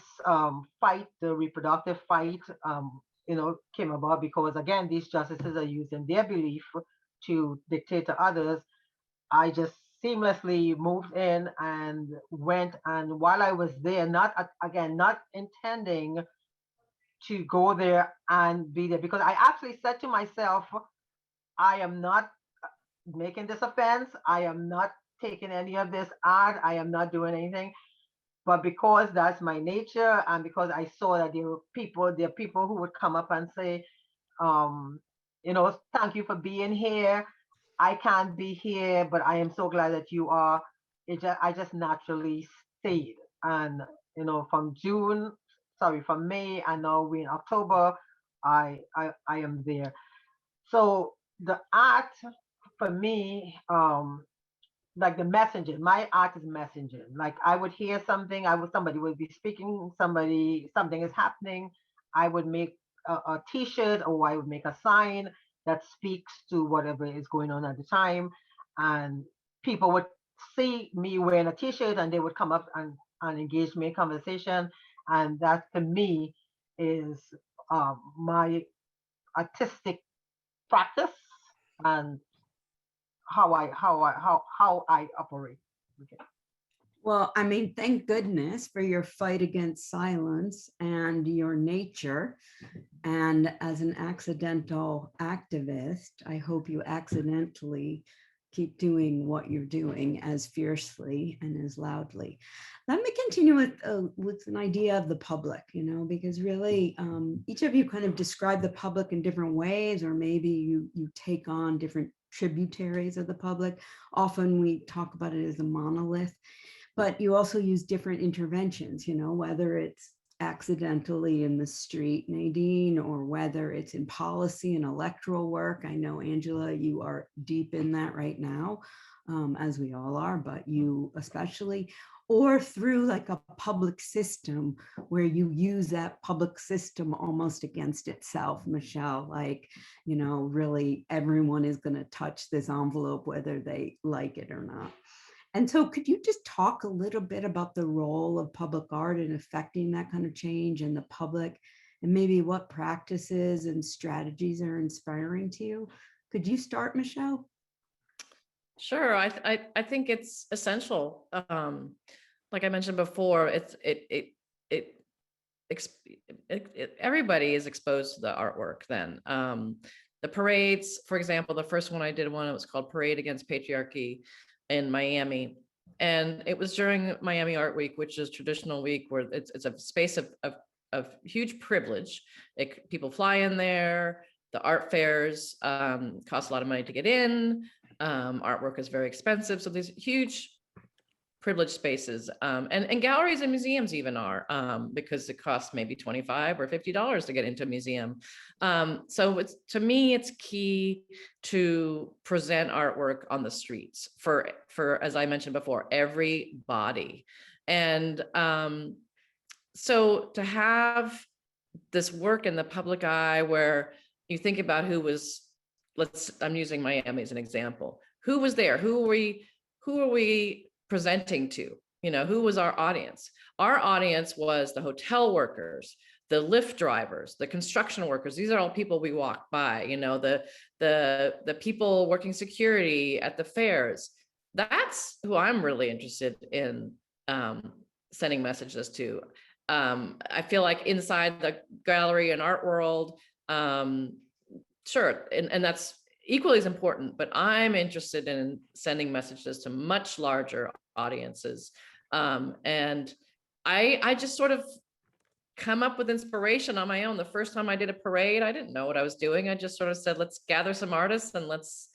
fight, the reproductive fight, came about because, again, these justices are using their belief to dictate to others. I just seamlessly moved in and went. And while I was there, not intending to go there and be there, because I actually said to myself, I am not making this offense. I am not taking any of this art. I am not doing anything. But because that's my nature, and because I saw that there are people who would come up and say, thank you for being here. I can't be here, but I am so glad that you are. I just naturally stayed. And, from from May, and now we're in October, I am there. So the art for me, like the messenger, my art is messenger. Like I would hear something, somebody would be speaking, something is happening. I would make a t-shirt, or I would make a sign that speaks to whatever is going on at the time. And people would see me wearing a t-shirt, and they would come up and engage me in conversation. And that to me is my artistic practice, and how I operate. Okay. Well, I mean, thank goodness for your fight against silence and your nature. And as an accidental activist, I hope you accidentally keep doing what you're doing as fiercely and as loudly. Let me continue with an idea of the public, because really each of you kind of describe the public in different ways, or maybe you take on different tributaries of the public. Often we talk about it as a monolith, but you also use different interventions, whether it's accidentally in the street, Nadine, or whether it's in policy and electoral work. I know, Angela, you are deep in that right now, as we all are, but you especially, or through like a public system where you use that public system almost against itself, Michele, like, really everyone is going to touch this envelope, whether they like it or not. And so could you just talk a little bit about the role of public art in affecting that kind of change in the public, and maybe what practices and strategies are inspiring to you? Could you start, Michele? Sure. I think it's essential. Like I mentioned before, everybody is exposed to the artwork then. The parades, for example, the first one I did, it was called Parade Against Patriarchy in Miami. And it was during Miami Art Week, which is traditional week where it's a space of huge privilege. People fly in there. The art fairs cost a lot of money to get in. Artwork is very expensive. So these huge privileged spaces, and galleries and museums even are, because it costs maybe $25 or $50 to get into a museum. So to me, it's key to present artwork on the streets for, as I mentioned before, everybody. And so to have this work in the public eye, where you think about who was, I'm using Miami as an example. Who was there? Who are we presenting to? Who was our audience? Our audience was the hotel workers, the Lyft drivers, the construction workers. These are all people we walk by, the people working security at the fairs. That's who I'm really interested in sending messages to. I feel like inside the gallery and art world, sure, and that's equally as important, but I'm interested in sending messages to much larger audiences. And I just sort of come up with inspiration on my own. The first time I did a parade, I didn't know what I was doing. I just sort of said, let's gather some artists and let's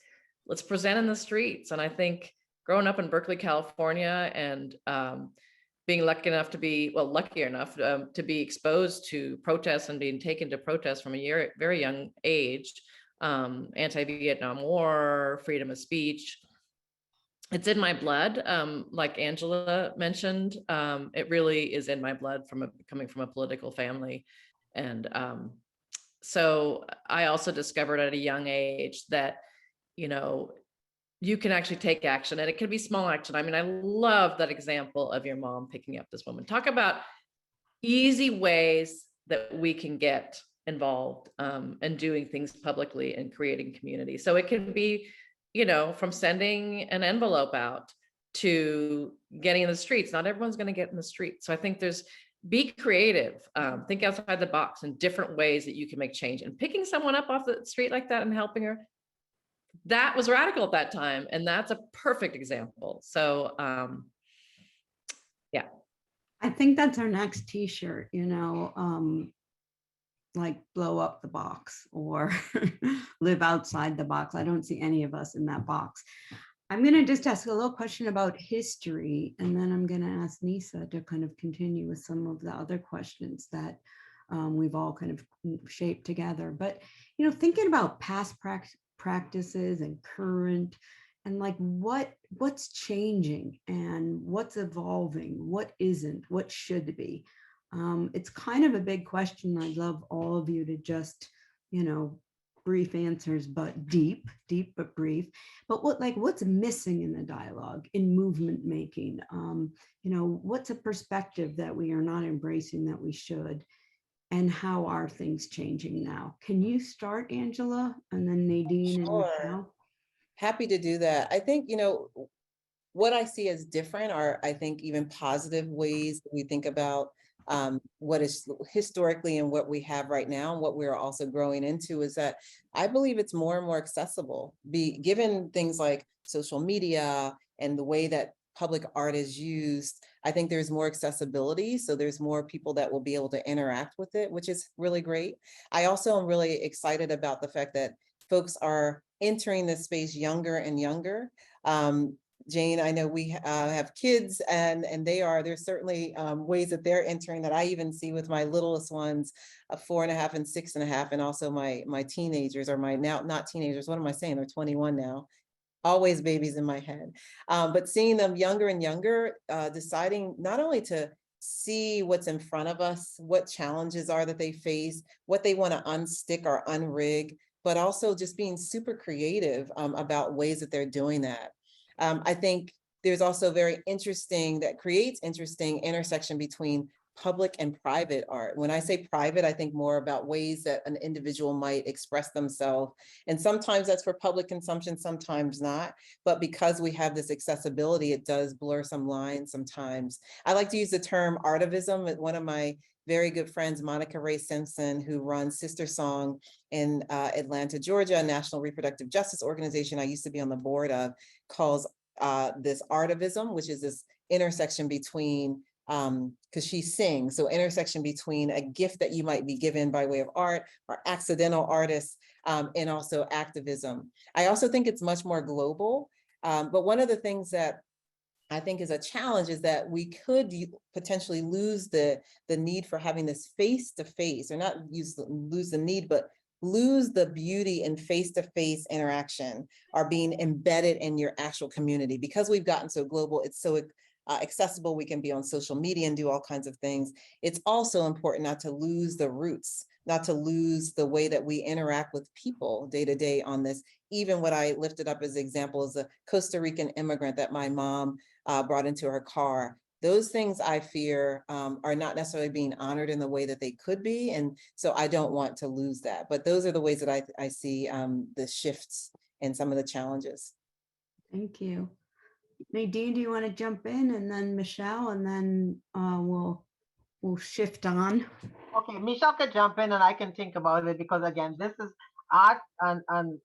present in the streets. And I think growing up in Berkeley, California, and being luckier enough to be exposed to protests and being taken to protests from a very young age, anti-Vietnam War, freedom of speech. It's in my blood. Like Angela mentioned, it really is in my blood coming from a political family. And so I also discovered at a young age that, you can actually take action, and it can be small action. I mean, I love that example of your mom picking up this woman. Talk about easy ways that we can get involved and doing things publicly and creating community. So it can be, from sending an envelope out to getting in the streets. Not everyone's going to get in the streets. So I think be creative, think outside the box in different ways that you can make change. And picking someone up off the street like that and helping her, that was radical at that time. And that's a perfect example. So yeah. I think that's our next t-shirt, like blow up the box or live outside the box. I don't see any of us in that box. I'm going to just ask a little question about history, and then I'm going to ask Neysa to kind of continue with some of the other questions that we've all kind of shaped together. But, thinking about past practices and current, and like what's changing and what's evolving, what isn't, what should be. It's kind of a big question. I'd love all of you to just, brief answers, but deep but brief. But what's missing in the dialogue, in movement making? What's a perspective that we are not embracing that we should? And how are things changing now? Can you start, Angela, and then Nadine and Michele? Happy to do that. I think, what I see as different are, I think, even positive ways that we think about what is historically and what we have right now, and what we're also growing into is that I believe it's more and more accessible, given things like social media and the way that public art is used. I think there's more accessibility, so there's more people that will be able to interact with it, which is really great. I also am really excited about the fact that folks are entering this space younger and younger. Jane, I know we have kids, and there's certainly ways that they're entering that I even see with my littlest ones, 4.5 and 6.5, and also my teenagers, or my now not teenagers. What am I saying? They're 21 now. Always babies in my head, but seeing them younger and younger, deciding not only to see what's in front of us, what challenges are that they face, what they want to unstick or unrig, but also just being super creative about ways that they're doing that. I think there's also creates interesting intersection between public and private art. When I say private, I think more about ways that an individual might express themselves. And sometimes that's for public consumption, sometimes not. But because we have this accessibility, it does blur some lines sometimes. I like to use the term artivism. One of my very good friends, Monica Ray Simpson, who runs Sister Song in Atlanta, Georgia, a national reproductive justice organization I used to be on the board of, calls this artivism, which is this intersection between, because she sings, so intersection between a gift that you might be given by way of art or accidental artists, and also activism. I also think it's much more global, but one of the things that I think is a challenge is that we could potentially lose the need for having this face-to-face, or not lose the need, but lose the beauty in face-to-face interaction, or being embedded in your actual community. Because we've gotten so global, it's so accessible, we can be on social media and do all kinds of things. It's also important not to lose the roots, not to lose the way that we interact with people day to day on this. Even what I lifted up as an example is a Costa Rican immigrant that my mom brought into her car. Those things I fear are not necessarily being honored in the way that they could be. And so I don't want to lose that. But those are the ways that I see the shifts and some of the challenges. Thank you. Nadine, do you want to jump in, and then Michele, and then we'll shift on. Okay, Michele can jump in and I can think about it, because again, this is art, and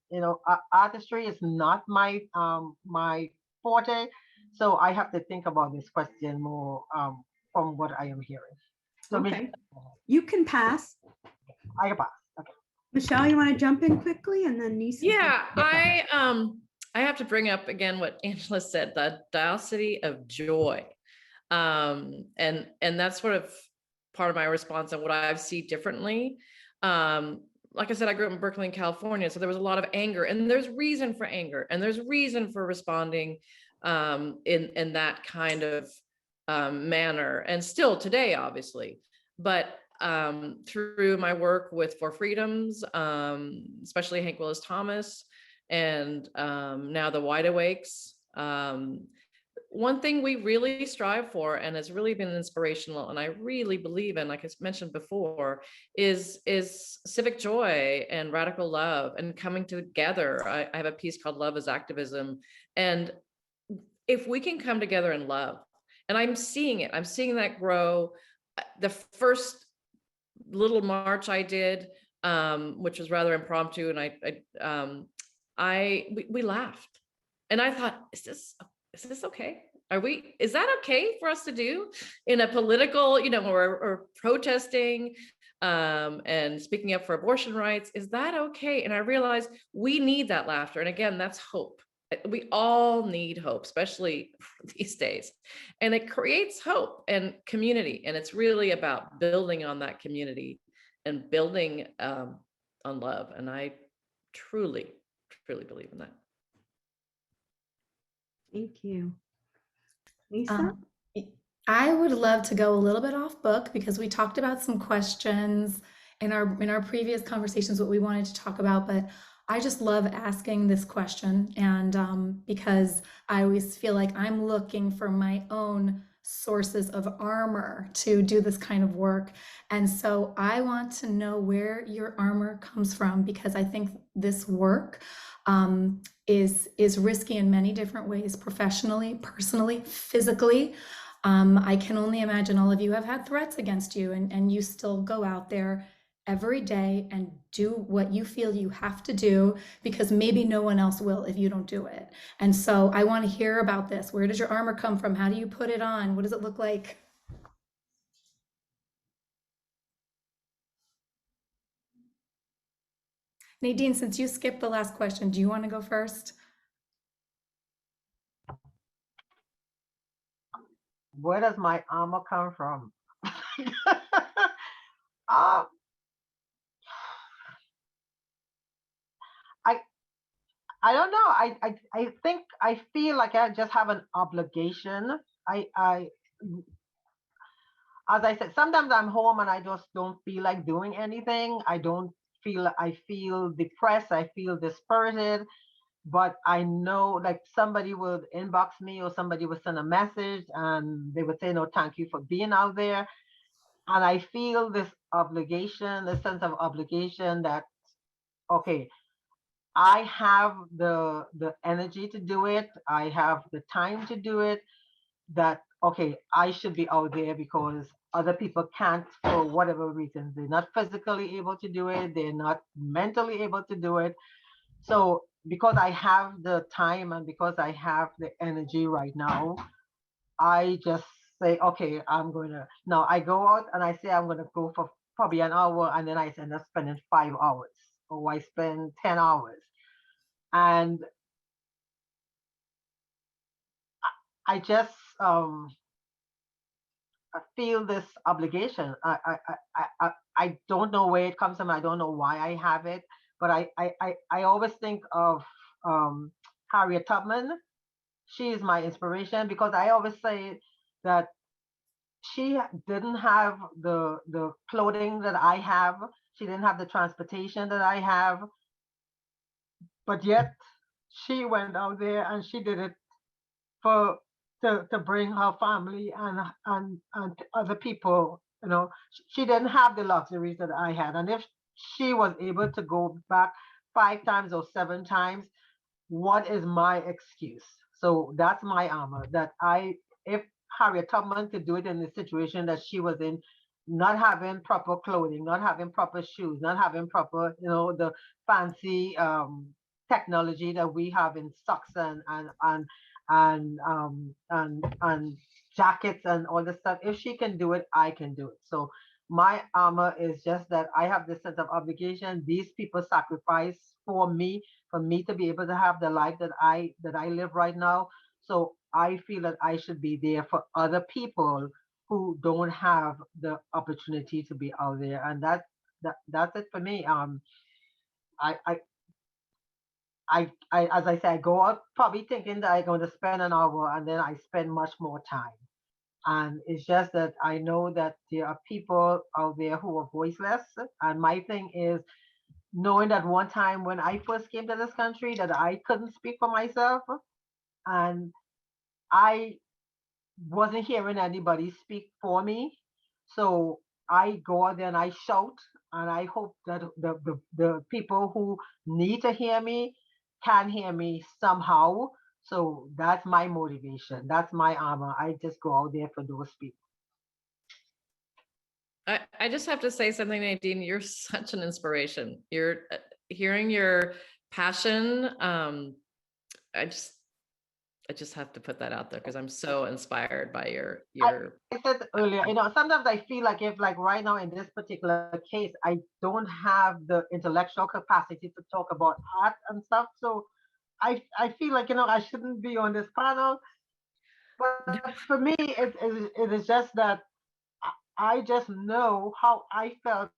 artistry is not my my forte. So I have to think about this question more from what I am hearing. So Okay, you can pass. I can pass. Okay. Michele, you want to jump in quickly, and then Neysa? Yeah, I have to bring up again what Angela said, the diversity of joy. And that's sort of part of my response and what I see differently. Like I said, I grew up in Berkeley, California, so there was a lot of anger, and there's reason for anger, and there's reason for responding in that kind of manner, and still today, obviously. But through my work with For Freedoms, especially Hank Willis Thomas, and now the Wide Awakes, one thing we really strive for, and has really been inspirational, and I really believe in, like I mentioned before, is civic joy and radical love and coming together. I have a piece called Love is Activism. And if we can come together in love, and I'm seeing that grow. The first little march I did, which was rather impromptu, and we laughed, and I thought, is this okay? Is that okay for us to do in a political, or protesting, and speaking up for abortion rights? Is that okay? And I realized we need that laughter. And again, that's hope. We all need hope, especially these days. And it creates hope and community. And it's really about building on that community and building on love. And I truly, truly believe in that. Thank you. Neysa? I would love to go a little bit off book because we talked about some questions in our previous conversations, what we wanted to talk about, but I just love asking this question, and because I always feel like I'm looking for my own sources of armor to do this kind of work. And so I want to know where your armor comes from, because I think this work is risky in many different ways, professionally, personally, physically. I can only imagine all of you have had threats against you, and you still go out there every day and do what you feel you have to do, because maybe no one else will if you don't do it. And so I want to hear about this. Where does your armor come from? How do you put it on? What does it look like? Nadine, since you skipped the last question, do you want to go first? Where does my armor come from? I don't know. I think I feel like I just have an obligation. As I said, sometimes I'm home and I just don't feel like doing anything. I feel depressed. I feel dispirited. But I know, like, somebody would inbox me or somebody would send a message and they would say, no, thank you for being out there. And I feel this obligation, this sense of obligation that, okay, I have the energy to do it. I have the time to do it. That, okay, I should be out there because other people can't for whatever reasons. They're not physically able to do it. They're not mentally able to do it. So because I have the time and because I have the energy right now, I just say, okay, now I go out and I say I'm going to go for probably an hour, and then I end up spending 5 hours, or I spend 10 hours. And I just I feel this obligation. I don't know where it comes from. I don't know why I have it, but I always think of Harriet Tubman. She is my inspiration because I always say that she didn't have the clothing that I have. She didn't have the transportation that I have, but yet she went out there and she did it for to bring her family and other people. She didn't have the luxuries that I had, and if she was able to go back 5 times or 7 times, what is my excuse? So that's my armor. That if Harriet Tubman could do it in the situation that she was in, not having proper clothing, not having proper shoes, not having proper, the fancy technology that we have in socks and jackets and all this stuff. If she can do it, I can do it. So my armor is just that I have this sense of obligation. These people sacrifice for me to be able to have the life that I live right now. So I feel that I should be there for other people who don't have the opportunity to be out there. And that's it for me. As I said, I go out probably thinking that I'm going to spend an hour, and then I spend much more time. And it's just that I know that there are people out there who are voiceless. And my thing is knowing that one time when I first came to this country that I couldn't speak for myself. And I wasn't hearing anybody speak for me. So I go out there and I shout, and I hope that the people who need to hear me can hear me somehow. So that's my motivation. That's my armor. I just go out there for those people. I just have to say something, Nadine, you're such an inspiration. You're hearing your passion. I just have to put that out there because I'm so inspired by your I said earlier, sometimes I feel like if like right now in this particular case, I don't have the intellectual capacity to talk about art and stuff. So I feel like, I shouldn't be on this panel. But for me, it is just that I just know how I felt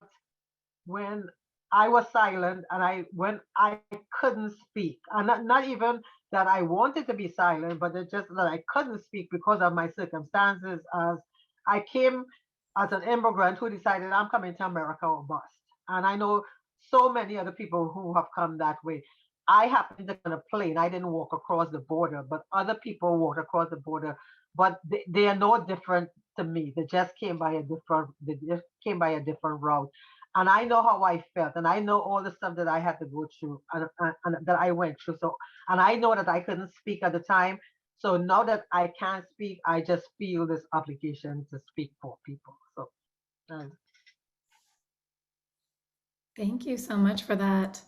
when I was silent and when I couldn't speak. And not even that I wanted to be silent, but it's just that I couldn't speak because of my circumstances, as I came as an immigrant who decided I'm coming to America or bust. And I know so many other people who have come that way. I happened to get on a plane. I didn't walk across the border, but other people walked across the border. But they are no different to me. They just came by a different route. And I know how I felt, and I know all the stuff that I had to go through, and that I went through. So, and I know that I couldn't speak at the time. So now that I can speak, I just feel this obligation to speak for people. So, Thank you so much for that.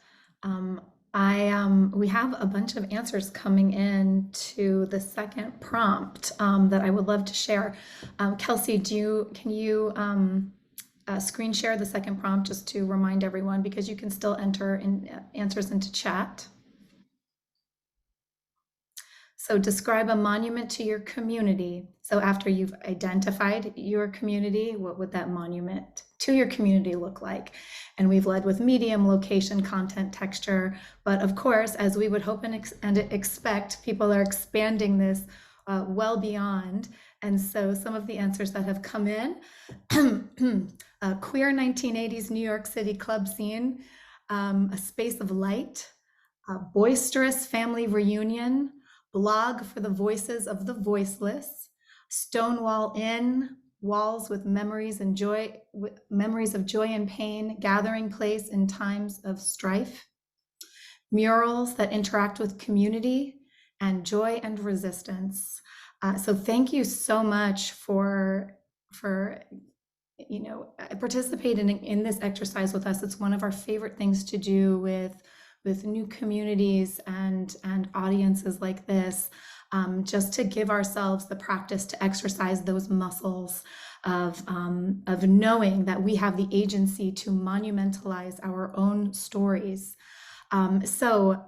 We have a bunch of answers coming in to the second prompt that I would love to share. Kelsey, can you screen share the second prompt just to remind everyone, because you can still enter answers into chat. So describe a monument to your community. So after you've identified your community, what would that monument to your community look like? And we've led with medium, location, content, texture. But of course, as we would hope and expect, people are expanding this well beyond. And so some of the answers that have come in, queer 1980s New York City club scene, a space of light, a boisterous family reunion, blog for the voices of the voiceless, Stonewall Inn, walls with memories of joy and pain, gathering place in times of strife, murals that interact with community, and joy and resistance. So thank you so much for participating in this exercise with us. It's one of our favorite things to do with new communities and audiences like this, just to give ourselves the practice to exercise those muscles of knowing that we have the agency to monumentalize our own stories. So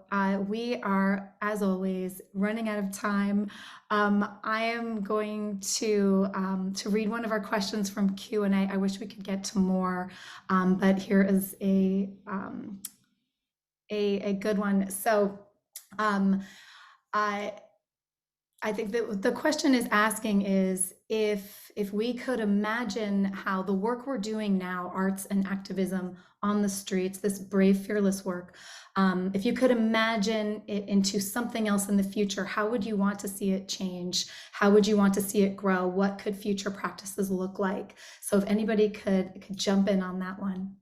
we are, as always, running out of time. I am going to read one of our questions from Q&A. I wish we could get to more, but here is a good one. So I think that the question is asking is if we could imagine how the work we're doing now, arts and activism on the streets, this brave, fearless work, if you could imagine it into something else in the future, how would you want to see it change? How would you want to see it grow? What could future practices look like? So if anybody could jump in on that one.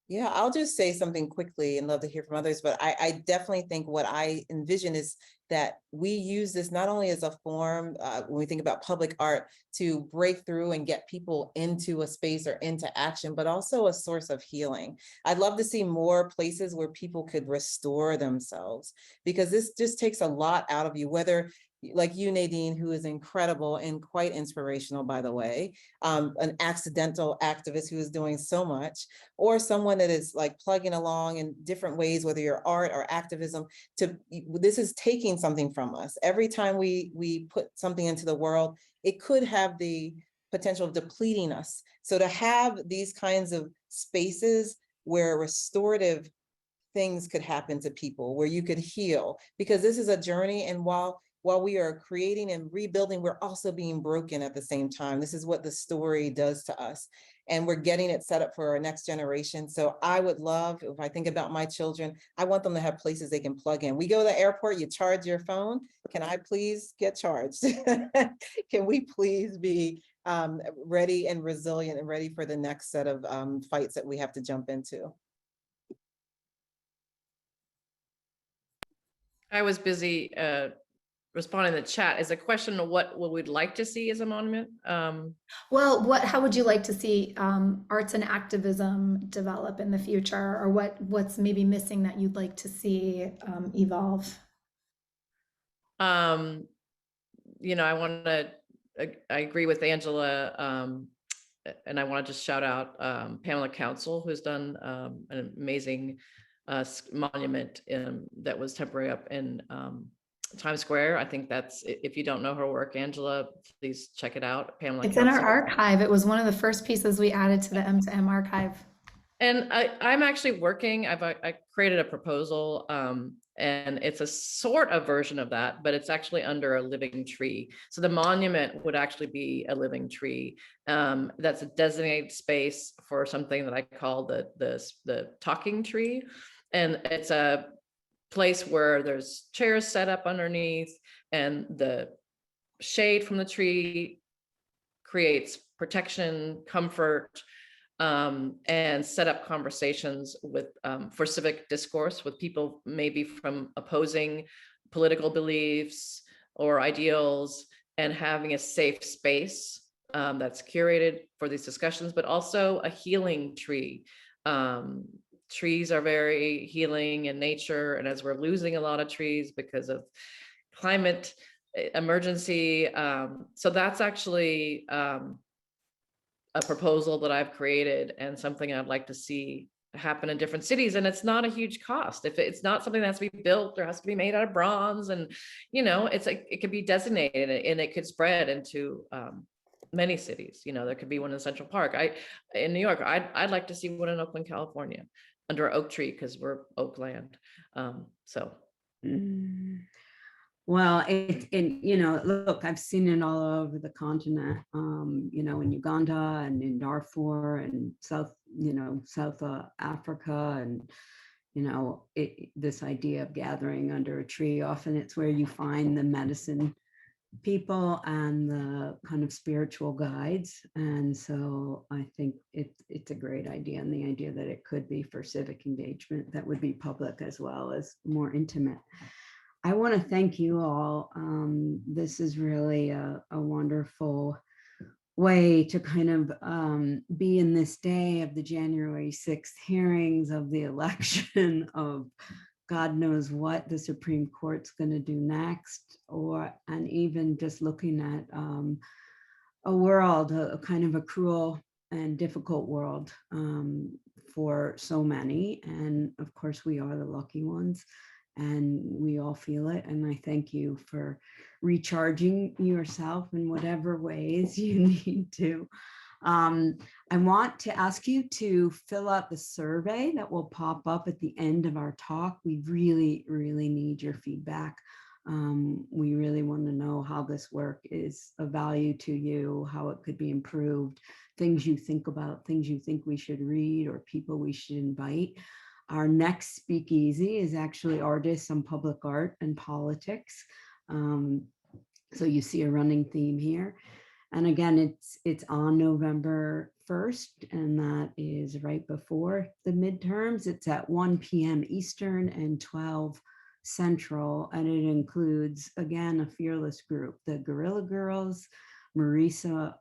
Yeah, I'll just say something quickly and love to hear from others, but I definitely think what I envision is that we use this not only as a form, when we think about public art, to break through and get people into a space or into action, but also a source of healing. I'd love to see more places where people could restore themselves, because this just takes a lot out of you, whether like you, Nadine, who is incredible and quite inspirational, by the way, an accidental activist who is doing so much, or someone that is like plugging along in different ways, whether you're art or activism, this is taking something from us. Every time we put something into the world, it could have the potential of depleting us. So to have these kinds of spaces where restorative things could happen to people, where you could heal, because this is a journey. And while while we are creating and rebuilding, we're also being broken at the same time. This is what the story does to us. And we're getting it set up for our next generation. So I would love, if I think about my children, I want them to have places they can plug in. We go to the airport, you charge your phone. Can I please get charged? Can we please be ready and resilient and ready for the next set of fights that we have to jump into? I was busy responding to the chat. Is a question of what we'd like to see as a monument? Well, how would you like to see arts and activism develop in the future, or what's maybe missing that you'd like to see evolve? You know, I agree with Angela, and I want to just shout out Pamela Council, who's done an amazing monument that was temporary up in Times Square. I think that's, if you don't know her work, Angela, please check it out. Pamela It's in our Council. archive. It was one of the first pieces we added to the M2M archive. And I'm actually working, I created a proposal, and it's a sort of version of that, but it's actually under a living tree. So the monument would actually be a living tree. That's a designated space for something that I call the talking tree. And it's a place where there's chairs set up underneath, and the shade from the tree creates protection, comfort, and set up conversations with for civic discourse with people maybe from opposing political beliefs or ideals, and having a safe space that's curated for these discussions, but also a healing tree. Trees are very healing in nature, and as we're losing a lot of trees because of climate emergency, so that's actually a proposal that I've created and something I'd like to see happen in different cities. And it's not a huge cost. If it's not something that has to be built or has to be made out of bronze, and you know, it's like it could be designated and it could spread into many cities. You know, there could be one in Central Park. In New York, I'd like to see one in Oakland, California, under an oak tree, because we're Oakland. Well, you know, look, I've seen it all over the continent, you know, in Uganda and in Darfur and South Africa, and, you know, this idea of gathering under a tree, often it's where you find the medicine people and the kind of spiritual guides. And so I think it's a great idea, and the idea that it could be for civic engagement that would be public as well as more intimate. I want to thank you all. This is really a wonderful way to kind of be in this day of the January 6th hearings, of the election, of God knows what the Supreme Court's going to do next, and even just looking at a world, a kind of a cruel and difficult world for so many. And of course, we are the lucky ones, and we all feel it. And I thank you for recharging yourself in whatever ways you need to. I want to ask you to fill out the survey that will pop up at the end of our talk. We really, really need your feedback. We really want to know how this work is of value to you, how it could be improved, things you think about, things you think we should read, or people we should invite. Our next Speakeasy is actually artists on public art and politics. So you see a running theme here. And again, it's on November 1st, and that is right before the midterms. It's at 1 p.m. Eastern and 12 Central, and it includes, again, a fearless group, the Guerrilla Girls, Marissa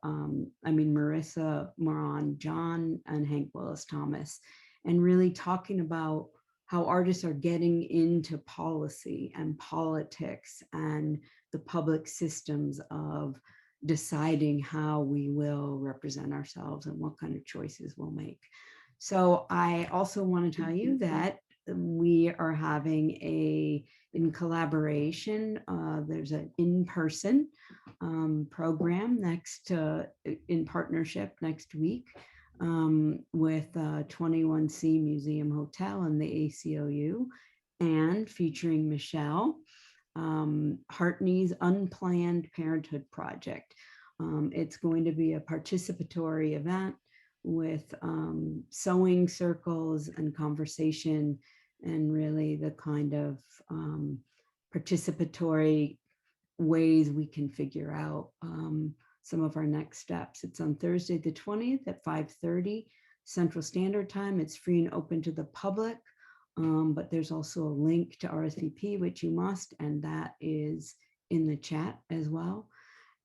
Moran John, and Hank Willis Thomas, and really talking about how artists are getting into policy and politics and the public systems of deciding how we will represent ourselves and what kind of choices we'll make. So I also want to tell you that we are having in collaboration, there's an in-person program in partnership next week with 21C Museum Hotel and the ACLU, and featuring Michele. Hartney's Unplanned Parenthood Project. It's going to be a participatory event with sewing circles and conversation, and really the kind of participatory ways we can figure out some of our next steps. It's on Thursday, the 20th at 5:30 Central Standard Time. It's free and open to the public, but there's also a link to RSVP, which you must, and that is in the chat as well.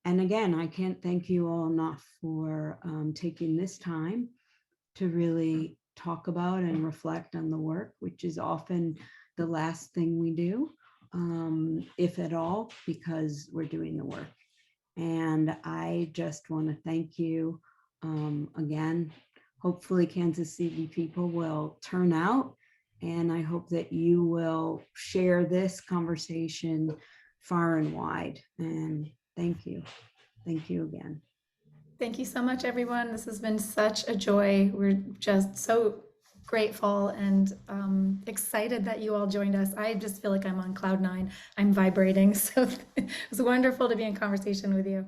And again, I can't thank you all enough for taking this time to really talk about and reflect on the work, which is often the last thing we do, if at all, because we're doing the work. And I just want to thank you again. Hopefully Kansas City people will turn out, and I hope that you will share this conversation far and wide. And thank you. Thank you again. Thank you so much, everyone. This has been such a joy. We're just so grateful and excited that you all joined us. I just feel like I'm on cloud nine. I'm vibrating. So it was wonderful to be in conversation with you.